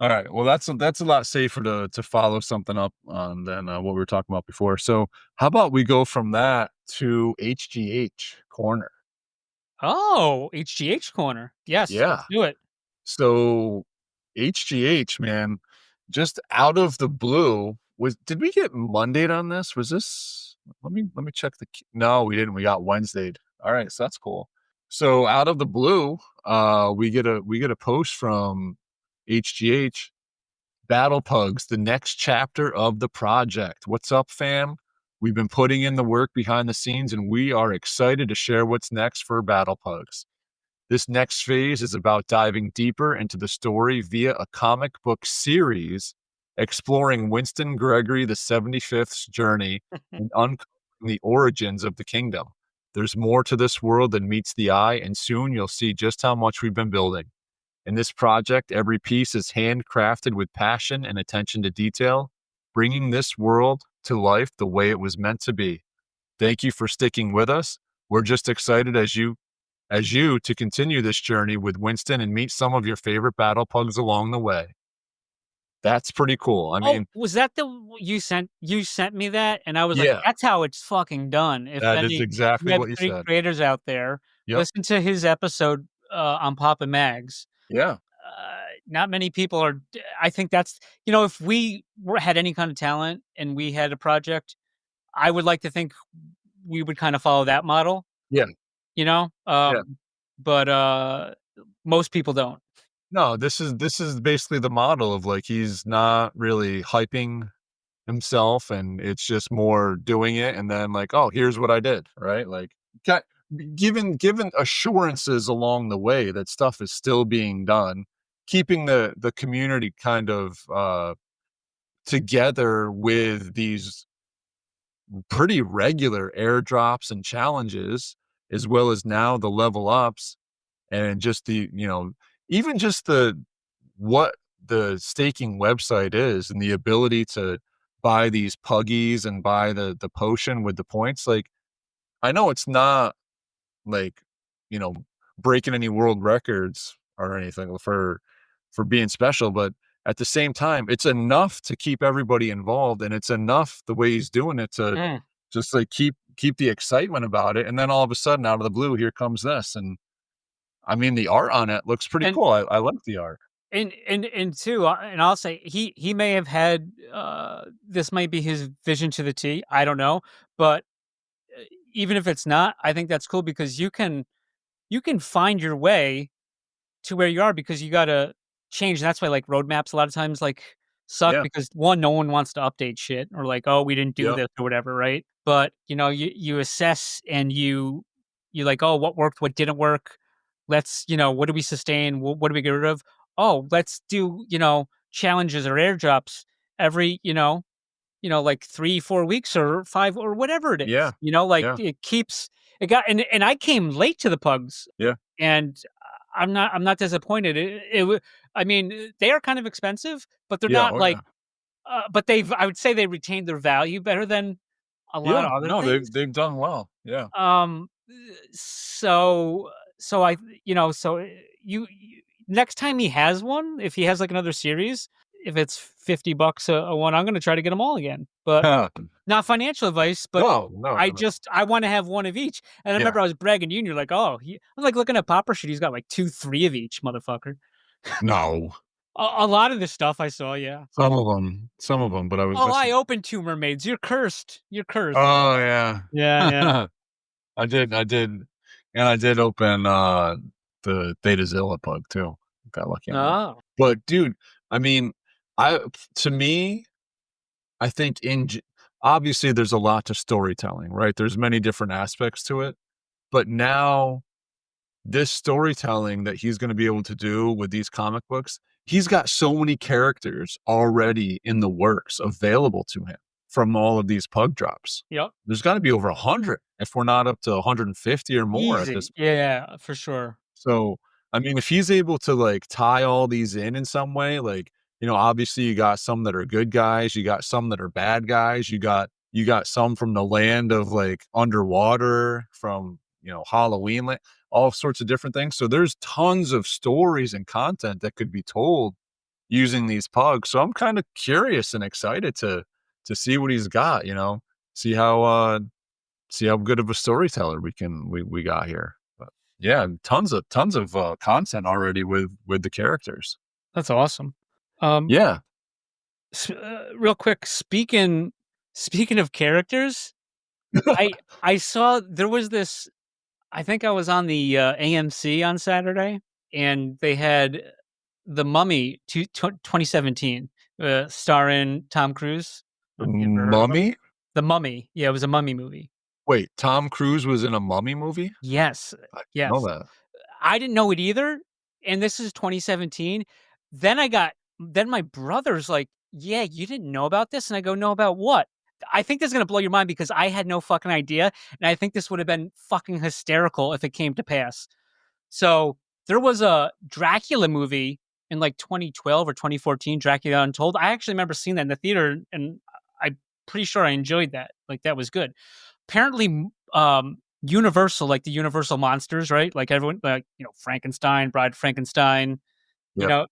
Alright, well, that's a lot safer to follow something up on than, what we were talking about before. So, how about we go from that to HGH Corner? Oh, HGH Corner. Yes, let's Yeah. do it. So, HGH, man, just out of the blue, did we get Monday'd on this? Was this let me check no, we didn't, we got Wednesday'd. Alright, so that's cool. So, out of the blue, we get a post from HGH. Battle Pugs, the next chapter of the project. What's up, fam? We've been putting in the work behind the scenes and we are excited to share what's next for Battle Pugs. This next phase is about diving deeper into the story via a comic book series exploring Winston Gregory the 75th's journey and uncovering the origins of the kingdom. There's more to this world than meets the eye, and soon you'll see just how much we've been building. In this project, every piece is handcrafted with passion and attention to detail, bringing this world to life the way it was meant to be. Thank you for sticking with us. We're just excited as you to continue this journey with Winston and meet some of your favorite battle pugs along the way. That's pretty cool. I Oh, mean, was that the you sent me that, and I was like, yeah, "That's how it's fucking done." If that is any exactly Web what you 3 said. creators out there, Yep. listen to his episode, on Papa Mags. Yeah. Not many people are I think that's if we had any kind of talent and we had a project, I would like to think we would kinda follow that model, Yeah. you know? Yeah. But, most people don't. No, this is basically the model of like he's not really hyping himself and it's just more doing it and then like, oh, here's what I did, right? Like got given assurances along the way that stuff is still being done, keeping the community kind of together with these pretty regular airdrops and challenges, as well as now the level ups and just even just what the staking website is and the ability to buy these puggies and buy the potion with the points. Like, I know it's not like, you know, breaking any world records or anything for being special, but at the same time, it's enough to keep everybody involved, and it's enough the way he's doing it to Mm. just like keep the excitement about it. And then all of a sudden, out of the blue, here comes this. And I mean, the art on it looks pretty And cool. I like the art. and 2, and I'll say he may have had, this might be his vision to the T, I don't know, but, even if it's not, I think that's cool because you can find your way to where you are because you gotta change. That's why, like, roadmaps a lot of times, like, suck Yeah. because 1, no one wants to update shit or like, "Oh, we didn't do Yep. this," or whatever, right? But, you assess and you like, "Oh, what worked, what didn't work? Let's what do we sustain? What do we get rid of? Oh, let's do, challenges or airdrops every, like 3, 4 weeks or 5 or whatever it is." Yeah. Like, Yeah. it keeps It got and I came late to the pugs. Yeah. And I'm not disappointed. I mean, they are kind of expensive, but they're Yeah, not oh, yeah. like but I would say they retained their value better than a lot Yeah, of other no, things. they've done well, yeah. Um, so so I you know, so you next time he has one, if he has like another series, if it's $50 a one, I'm gonna try to get them all again. But not financial advice, but No, no, no, no. I want to have one of each. And I Yeah. remember I was bragging to you, and you're like, "Oh," I'm like looking at Popper shit. He's got like 2, 3 of each, motherfucker. No. A lot of the stuff I saw, yeah. Some of them, but I was Oh, I missing. opened 2 mermaids. You're cursed. You're cursed. Oh, yeah. Yeah, yeah. I did, and I did open, the Theta Zilla pug too. Got lucky on that. Oh, But dude, I mean, I to me, I think obviously there's a lot to storytelling, right? There's many different aspects to it, but now this storytelling that he's gonna be able to do with these comic books, he's got so many characters already in the works available to him from all of these pug drops. yep. There's gotta be over 100 if we're not up to 150 or more at this. Easy. Yeah, for sure. So, I mean, if he's able to, like, tie all these in some way, like, obviously you got some that are good guys, you got some that are bad guys, you got some from the land of, like, underwater, from, Halloween land, all sorts of different things. So there's tons of stories and content that could be told using these pugs. So I'm kinda curious and excited to see what he's got, see how, uh see how good of a storyteller we got here. But yeah, tons of content already with the characters. That's awesome. Um, Yeah. Real quick, speaking of characters, I I saw there was this. I think I was on the AMC on Saturday, and they had the Mummy 2017, starring Tom Cruise. I don't know if you ever heard of him. Mummy? The Mummy. Yeah, it was a mummy movie. Wait, Tom Cruise was in a Mummy movie? Yes, I didn't know yes. that. I didn't know it either, and this is 2017. Then my brother's like, "Yeah, you didn't know about this?" And I go, "No, about what?" I think this is gonna blow your mind because I had no fucking idea, and I think this would have been fucking hysterical if it came to pass. So, there was a Dracula movie in, like, 2012 or 2014, Dracula Untold. I actually remember seeing that in the theater, and I'm pretty sure I enjoyed that. Like, that was good. Apparently, Universal, like the Universal monsters, right? Like everyone, like Frankenstein, Bride of Frankenstein, Yep.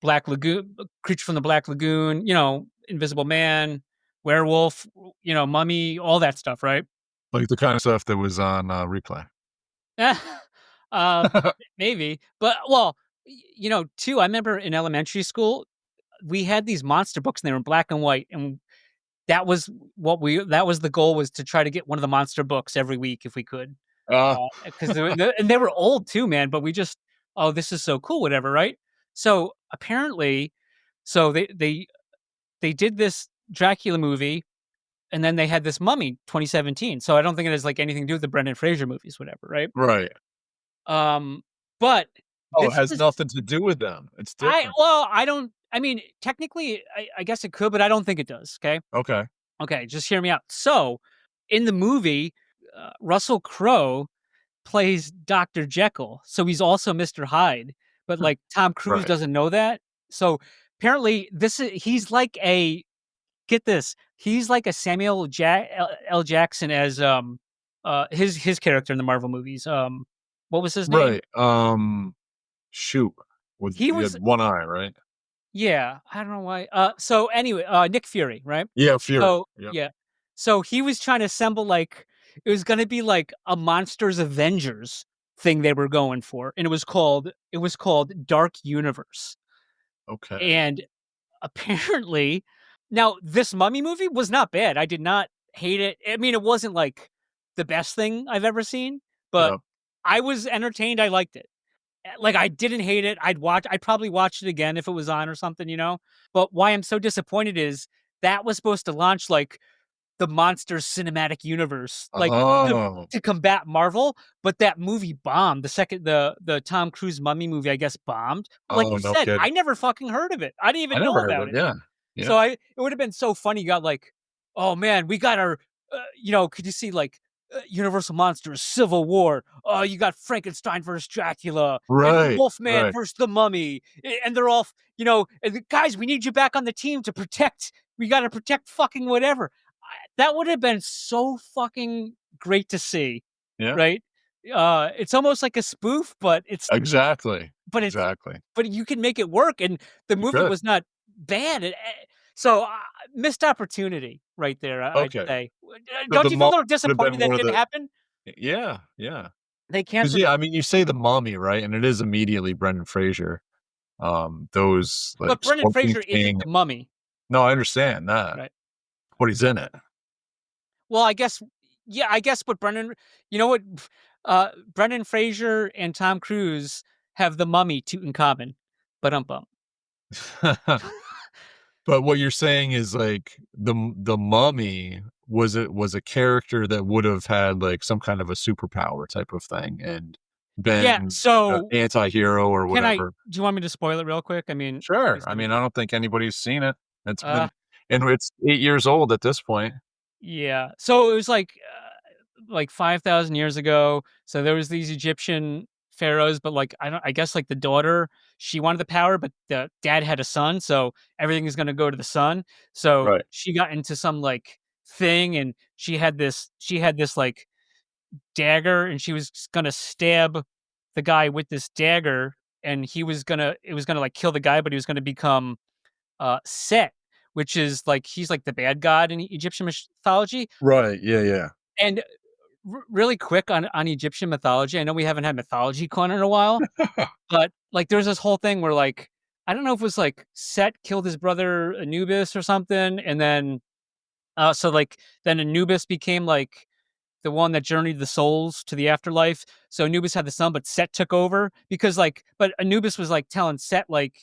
Black Lagoon, Creature from the Black Lagoon, Invisible Man, Werewolf, Mummy, all that stuff, right? Like the kind of stuff that was on replay. uh, Maybe, but well, too. I remember in elementary school we had these monster books, and they were in black and white, and that was that was the goal, was to try to get one of the monster books every week if we could. uh, Because they were old too, man, but we just, "Oh, this is so cool," whatever, right? So, apparently so they did this Dracula movie, and then they had this Mummy 2017, so I don't think it has, like, anything to do with the Brendan Fraser movies, whatever, right? right. Um, but Oh, it this has was nothing to do with them. It's different. I don't I mean, technically, I guess it could, but I don't think it does, okay? Okay. Okay, just hear me out. So, in the movie, Russell Crowe plays Dr. Jekyll, so he's also Mr. Hyde, but, like, Tom Cruise Right. doesn't know that. So, apparently, he's like a get this, he's like a Samuel L. Jackson as, his character in the Marvel movies. What was his name? Right. Shoot. He You was had one eye, right? Yeah, I don't know why. So anyway, Nick Fury, right? Yeah, Fury. So Yep. yeah, so he was trying to assemble, like, it was gonna be like a Monsters Avengers thing they were going for, and it was called Dark Universe. Okay. And apparently, now this Mummy movie was not bad. I did not hate it. I mean, it wasn't like the best thing I've ever seen, but Yep. I was entertained. I liked it. Like, I didn't hate it. I'd probably watch it again if it was on or something. But why I'm so disappointed is that was supposed to launch, like, the Monsters Cinematic Universe, like, to Oh. to combat Marvel, but that movie bombed. The Tom Cruise Mummy movie, I guess, bombed. Like Oh, you no said, I kidding. never fucking heard of it. I didn't I even know never heard of about it, it. yeah. Yeah. So it would have been so funny. You got like, oh man, we got our, could you see like Universal Monsters, Civil War. Oh, you got Frankenstein versus Dracula, and Right, Wolfman right. versus the Mummy, and they're all, guys, we need you back on the team to protect. We got to protect fucking whatever. That would have been so fucking great to see, Yeah, right? It's almost like a spoof, but exactly, it's exactly. but you can make it work, and the You movie could. was not bad. So missed opportunity right there. I'd Okay. say. So Don't the you feel a Mummy little would have disappointed been that one of didn't the happen? yeah, yeah. They 'Cause, canceled yeah, it. I mean, you say The Mummy, right? And it is immediately Brendan Fraser. Those, But like, Brendan Scorpion Fraser isn't King. the Mummy, No, I understand that, right? but he's in it. Well, I guess, yeah, I guess what you know what, Brendan Fraser and Tom Cruise have the Mummy Tutankhamun, but bum. But what you're saying is, like, the Mummy was a character that would have had, like, some kind of a superpower type of thing and Yeah. been a So anti-hero or can I? whatever. Do you want me to spoil it real quick? I mean, Sure. I obviously, mean, I don't think anybody's seen it. It's uh, been and it's 8 years old at this point. yeah. So it was like 5,000 years ago. So there was these Egyptian pharaohs, but like I guess like the daughter, she wanted the power, but the dad had a son, so everything is gonna go to the son. So Right. she got into some like thing, and she had this like dagger, and she was gonna stab the guy with this dagger, and it was gonna like kill the guy, but he was gonna become Set, which is like he's like the bad god in Egyptian mythology. Right, yeah, yeah. And really quick on Egyptian mythology. I know we haven't had mythology corner in a while, but like there's this whole thing where like I don't know if it was like Set killed his brother Anubis or something, and then so like then Anubis became like the one that journeyed the souls to the afterlife. So Anubis had the son, but Set took over because like but Anubis was like telling Set like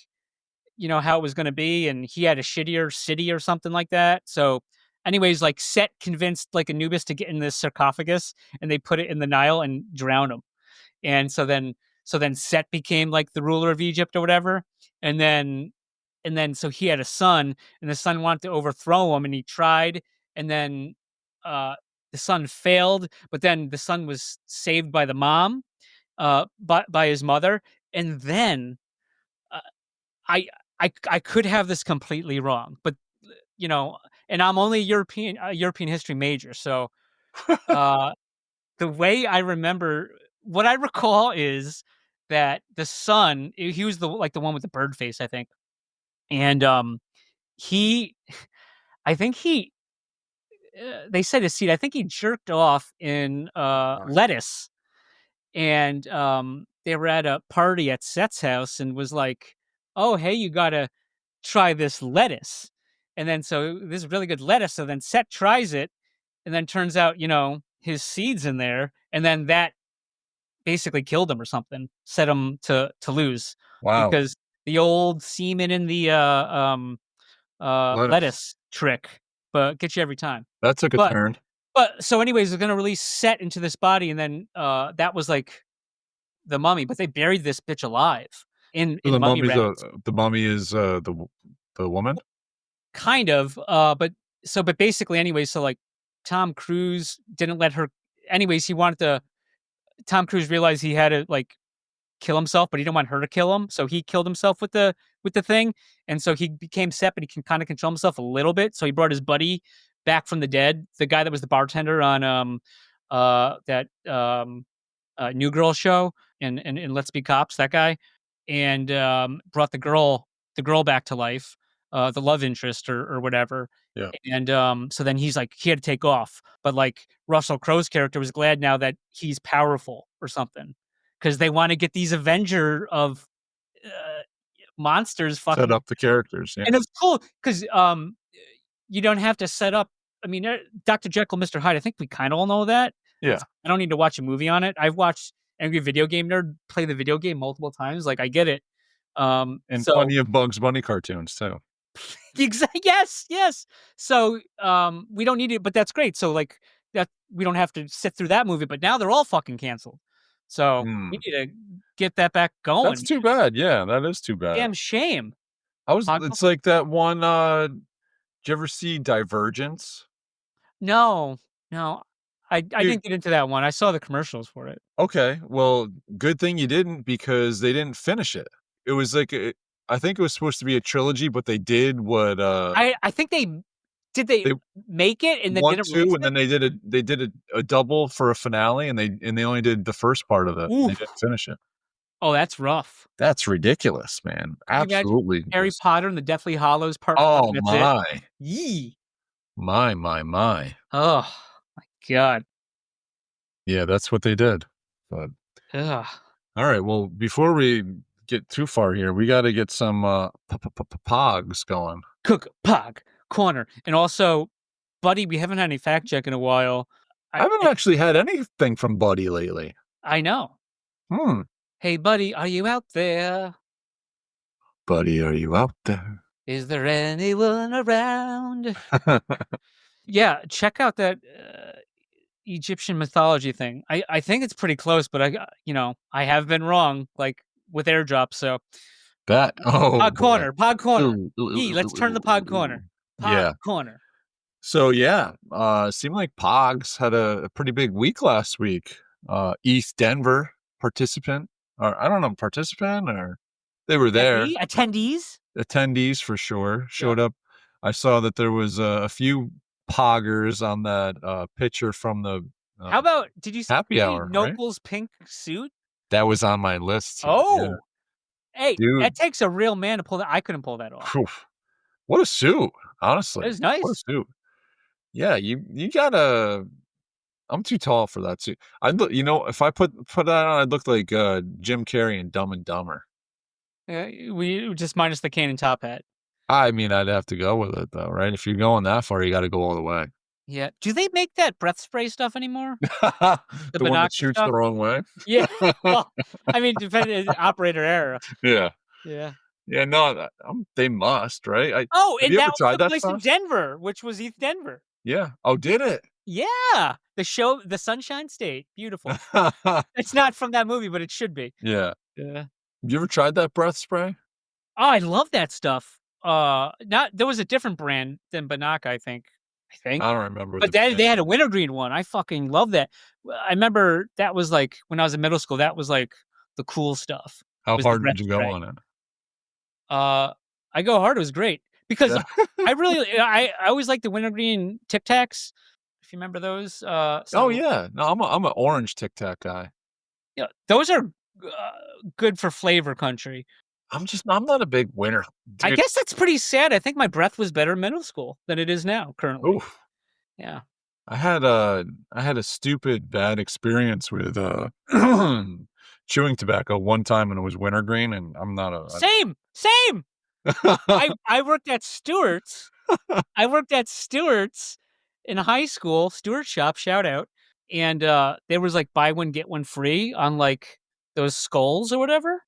how it was going to be, and he had a shittier city or something like that. So anyways, like Set convinced like Anubis to get in this sarcophagus, and they put it in the Nile and drown him. And so then Set became like the ruler of Egypt or whatever. And then so he had a son, and the son wanted to overthrow him, and he tried, and then uh the son failed, but then the son was saved by the mom, by his mother. And then uh, I could have this completely wrong, but you know, and I'm only European history major, so uh the way I remember what I recall is that the son, he was the one with the bird face, I think. And he I think he they said his seed, I think he jerked off in lettuce. And they were at a party at Set's house and was like, "Oh, hey, you got to try this lettuce." And then so this is really good lettuce. So then Set tries it, and then turns out, his seeds in there, and then that basically killed him or something, set him to lose Wow. because the old semen in the Lettuce. lettuce trick, but gets you every time. That took a But turn. so anyways, they're gonna release Set into this body, and then that was like the mummy, but they buried this bitch alive So in mummy wrappings. the mummy is, the woman? Kind of, but basically anyway, so, like, Tom Cruise didn't let her anyways, he wanted to Tom Cruise realized he had to, like, kill himself, but he didn't want her to kill him, so he killed himself with the thing, and so he became Set, but he can kinda control himself a little bit, so he brought his buddy back from the dead, the guy that was the bartender on, that, New Girl show and Let's Be Cops, that guy, and, brought the girl back to life, the love interest or whatever. Yeah. And, so then he's like he had to take off, but, like, Russell Crowe's character was glad now that he's powerful or something, because they wanna get these Avenger of, uh, monsters Set fucking. up the characters, yeah. And it's cool because you don't have to set up. I mean, Dr. Jekyll, Mr. Hyde, I think we kinda all know that. Yeah. I don't need to watch a movie on it. I've watched Angry Video Game Nerd play the video game multiple times, like, I get it. And So plenty of Bugs Bunny cartoons too. yes, yes. So, we don't need it, but that's great. So, like, that we don't have to sit through that movie, but now they're all fucking canceled. So, we Hmm. need to get that back That's going. too bad, yeah, that is too bad. Damn shame. It's like that one, did you ever see Divergence? No, no. I didn't get into that one. I saw the commercials for it. Okay, well, good thing you didn't because they didn't finish it. It was like I think it was supposed to be a trilogy, but they did what I think they they make it and then 1, didn't 2, release and it? then they did a double for a finale, and they only did the first part of it. They Oof. didn't finish it. Oh, that's rough. That's ridiculous, man. Could you imagine Absolutely Harry just Potter and the Deathly Hallows Part 1, oh that's it? my. Yee. My. Oh, my god. Yeah, that's what they did. But Ugh. alright, well, before we get too far here, we gotta get some, pogs going. Cook POG Corner. And also, buddy, we haven't had any fact check in a while. I haven't actually had anything from Buddy lately. I know. Hmm. Hey, buddy, are you out there? Buddy, are you out there? Is there anyone around? Yeah, check out that Egyptian mythology thing. I think it's pretty close, but I have been wrong, like with airdrops. So Oh boy. Pod Corner. Ooh, ooh, Yee, ooh, let's ooh, turn the ooh, Pod ooh, Corner. ooh. Pod Yeah. Corner. So yeah, seemed like Pogs had a pretty big week last week. East Denver participant, or I don't know, participant, or they were there. Attendees Attendees for sure showed up. I saw that there was a few poggers on that picture from the How about, did you see happy hour, right? Nokel's pink suit? That was on my list. Oh, hey, dude, that takes a real man to pull that. I couldn't pull that off. whew. What a suit! Honestly, It was what a nice. suit. Yeah, you gotta. I'm too tall for that suit. If I put that on, I'd look like Jim Carrey in Dumb and Dumber. We just minus the cannon top hat. I mean, I'd have to go with it though, right? If you're going that far, you got to go all the way. Yeah. Do they make that breath spray stuff anymore? The one binocular that shoots stuff? the wrong way. Yeah. Well, I mean, depending operator error. Yeah. Yeah. Yeah. No, they must, right? Oh, Have and you that ever was tried the that place in stuff? Denver, which was East Denver. Yeah. Oh, did it? Yeah. The Sunshine State. Beautiful. It's not from that movie, but it should be. Yeah. Yeah. Have you ever tried that breath spray? Oh, I love that stuff. There was a different brand than Banaka, I think. I don't remember. But they had a wintergreen one. I fucking love that. I remember that was like when I was in middle school. That was like the cool stuff. How Was the hard breath did you go spray. on it? I go hard. It was great because I always like the wintergreen Tic Tacs. If you remember those. Oh yeah, no, I'm an orange Tic Tac guy. Yeah, those are good for flavor country. I'm not a big winter. I guess that's pretty sad. I think my breath was better in middle school than it is now currently. Oof. Yeah. I had a stupid bad experience with chewing tobacco one time, and it was wintergreen, and I'm not a Same. I worked at Stewart's. I worked at Stewart's in high school. Stewart shop, shout out. And there was like buy one get one free on like those skulls or whatever.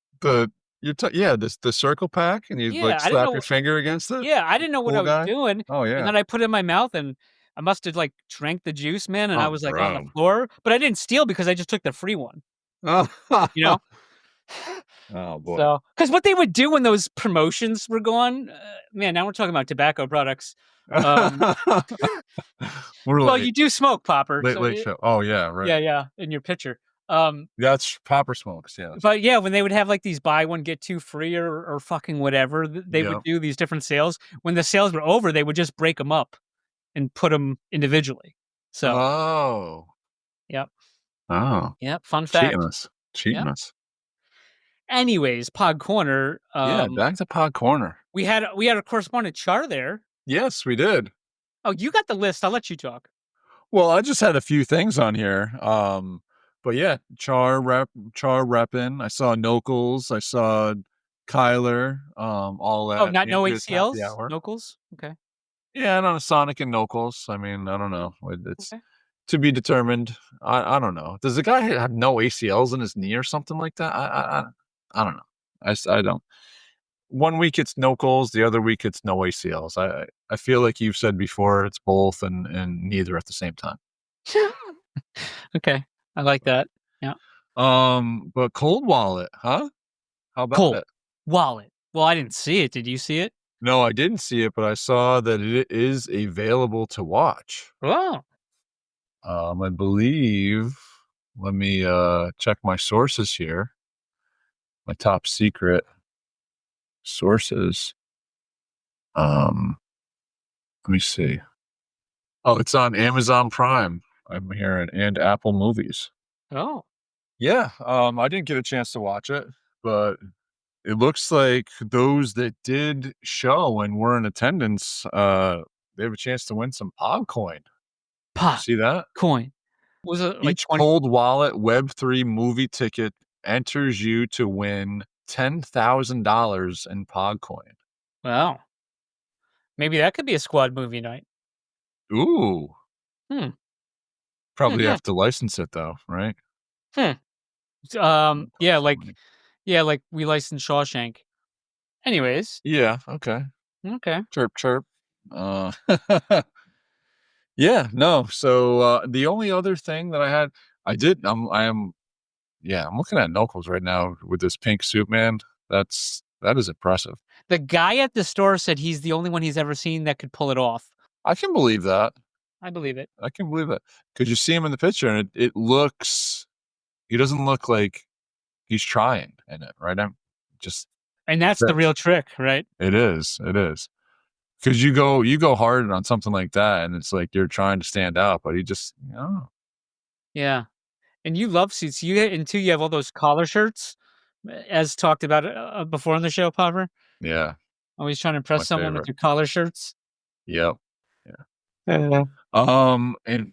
the circle pack, and you like slap your finger against it. Yeah, I didn't know what I was doing. Oh yeah, and then I put it in my mouth, and I must have like drank the juice, man. And I was like on the floor, but I didn't steal because I just took the free one. You know. Oh boy. So, because what they would do when those promotions were going, man. Now we're talking about tobacco products. Well, you do smoke, Popper. Late show. Oh yeah, right. Yeah, in your picture. That's Popper smokes, yeah. But yeah, when they would have like these buy one get two free or fucking whatever, they would do these different sales. When the sales were over, they would just break them up and put them individually. So. Yep. Oh. Yep. Fun fact. Cheating us. Anyways, POG Corner. Back to POG Corner. We had a correspondent Char there. Yes, we did. Oh, you got the list. I'll let you talk. Well, I just had a few things on here. But yeah, Char repping. I saw Nokels. I saw Kyler. All that. Oh, no ACLs? Nokels? Okay. Yeah, and on a Sonic and Nokels. I mean, I don't know. It's to be determined. I don't know. Does the guy have no ACLs in his knee or something like that? I don't know. I don't. 1 week it's Nokels, the other week it's no ACLs. I feel like you've said before it's both and neither at the same time. Okay. I like that. Yeah. But Cold Wallet, huh? How about it? Wallet. Well, I didn't see it. Did you see it? No, I didn't see it, but I saw that it is available to watch. Oh. I believe. Let me check my sources here. My top secret sources. Let me see. Oh, it's on Amazon Prime. I'm hearing, and Apple Movies. Oh, Yeah, I didn't get a chance to watch it, but it looks like those that did show and were in attendance, they have a chance to win some POG coin. You pot see that? coin. Was it like Each 20? Cold Wallet Web3 movie ticket enters you to win $10,000 in POG coin. Wow. Maybe that could be a squad movie night. Ooh, Hmm. probably Mhm. have to license it though, right? Hmm. Yeah, like we licensed Shawshank. Anyways, Yeah, okay. okay. Chirp, chirp. Uh, yeah, no. So the only other thing that I'm looking at Knuckles right now with this pink suit, man. That is impressive. The guy at the store said he's the only one he's ever seen that could pull it off. I can believe that. I believe it. I can believe that because you see him in the picture, and it looks. He doesn't look like he's trying in it, right? I'm just And that's the fits. real trick, right? It is. It is. Because you go hard on something like that, and it's like you're trying to stand out, but he just, Yeah. And you love suits. And two, you have all those collar shirts, as talked about before on the show, Popper. yeah, Always trying to my impress someone with favorite. your collar shirts. Yep. Yeah. Yeah. And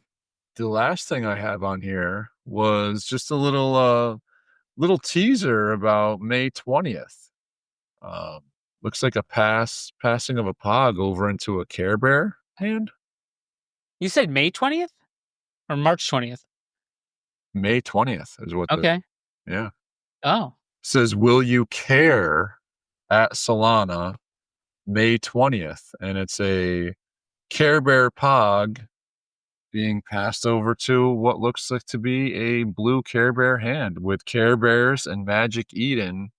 the last thing I have on here was just a little teaser about May 20th. Um, looks like a passing of a pog over into a Care Bear hand. You said May 20th or March 20th? May 20th is what Okay. yeah. Oh, Says, will you care at Solana May 20th? And it's a Care Bear Pog being passed over to what looks like to be a blue Care Bear hand with Care Bears and Magic Eden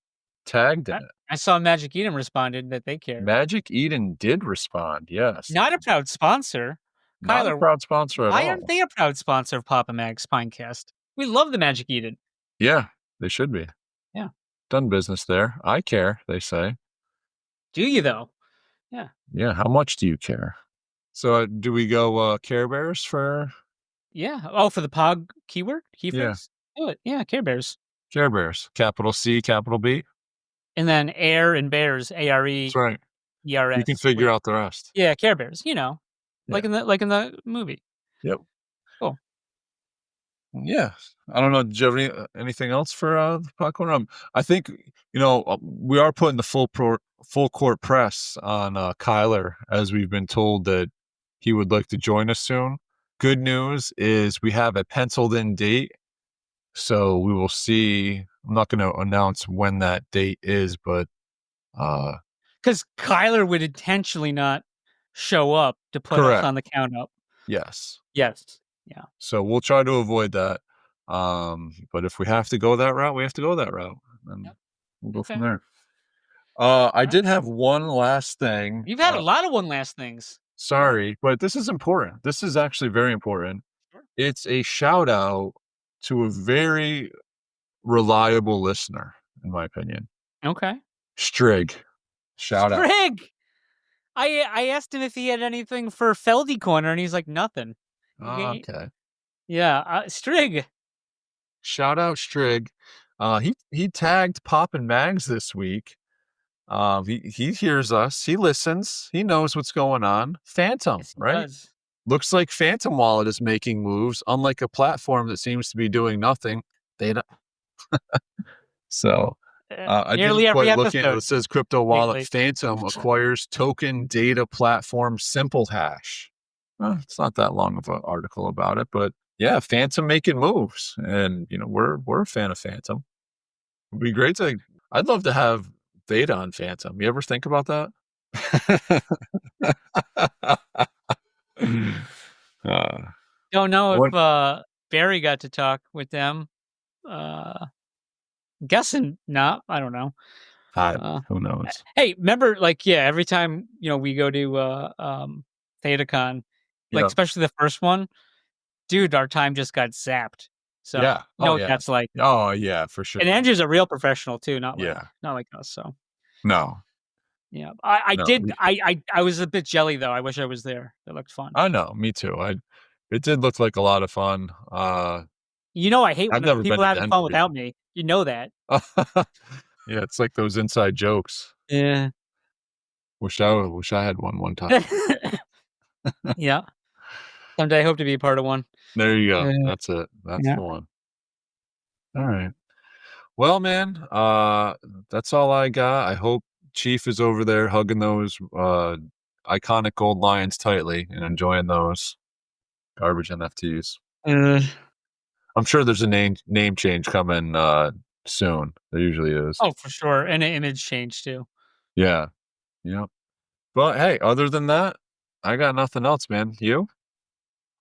tagged in it. I saw Magic Eden responded that they care. Magic Eden did respond, yes. Not a proud sponsor. Not a Kyler, proud sponsor at why all. aren't they a proud sponsor of Papa Mag Spinecast? We love the Magic Eden. Yeah, they should be. Yeah. Done business there. I care, they say. Do you, though? Yeah. Yeah, how much do you care? So do we go Care Bears for? Yeah. Oh, for the POG keyword? Key Yeah. phrase? Do it. Yeah, Care Bears. Care Bears. Capital C, capital B. And then Air and Bears, A-R-E. That's right. E-R-S. You can figure out the rest. Yeah, Care Bears, like Yeah. in the movie. Yep. Cool. Yeah. I don't know. Do you have anything else for the POG Corner? I think, we are putting the full court press on Kyler, as we've been told that he would like to join us soon. Good news is we have a penciled in date. So we will see. I'm not going to announce when that date is, but because Kyler would intentionally not show up to put us on the count up. Yes. Yes. Yeah. So we'll try to avoid that. But if we have to go that route, we have to go that route. And we'll go from there. I did have one last thing. You've had a lot of one last things. Sorry, but this is important. This is actually very important. Sure. It's a shout out to a very reliable listener, in my opinion. Okay. Strig. Shout out. Strig! I asked him if he had anything for Feldy Corner, and he's like, nothing. Okay. Yeah, Strig. Shout out Strig. He tagged Pop and Mags this week. He hears us. He listens. He knows what's going on. Phantom, Yes, he right? does. Looks like Phantom Wallet is making moves, unlike a platform that seems to be doing nothing. So I Nearly didn't every quite look into episode. it. It says crypto wallet lately. Phantom acquires token data platform Simple Hash. It's not that long of an article about it, but yeah, Phantom making moves, and we're a fan of Phantom. It'd be great I'd love to have data on Phantom. You ever think about that? Don't know if Barry got to talk with them. Guessing not. I don't know. Who knows? Hey, remember, every time we go to ThetaCon, especially the first one, dude, our time just got zapped. So Yeah. you know Oh, what yeah. that's like. Oh, yeah, for sure. And Andrew's a real professional too, not Yeah. like us. So No. yeah, I No. did. I was a bit jelly though. I wish I was there. It looked fun. I know, me too. It did look like a lot of fun. You know, I hate I've when never been people to are having Denver fun without me. You know that. Yeah, it's like those inside jokes. Yeah. Wish I had one time. Yeah. Someday I hope to be a part of one. There you go. Yeah. That's it. That's Yeah. the one. All right. Well, man, that's all I got. I hope Chief is over there hugging those iconic gold lions tightly and enjoying those garbage NFTs. I'm sure there's a name change coming soon. There usually is. Oh, for sure. And an image change too. Yeah. Yep. But hey, other than that, I got nothing else, man. You?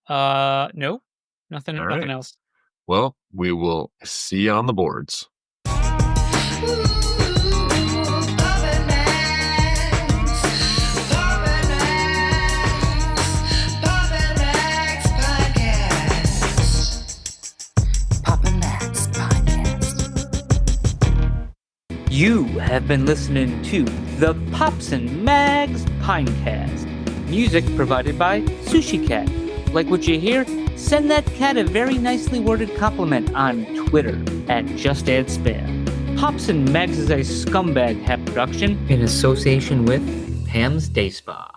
No. Nothing All nothing right. else. Well, we will see you on the boards. You have been listening to the Pops and Mags Pinecast. Music provided by Sushi Cat. Like what you hear? Send that cat a very nicely worded compliment on Twitter at JustAddSpam. Pops and Mags is a Scumbag Hat production in association with Pam's Day Spa.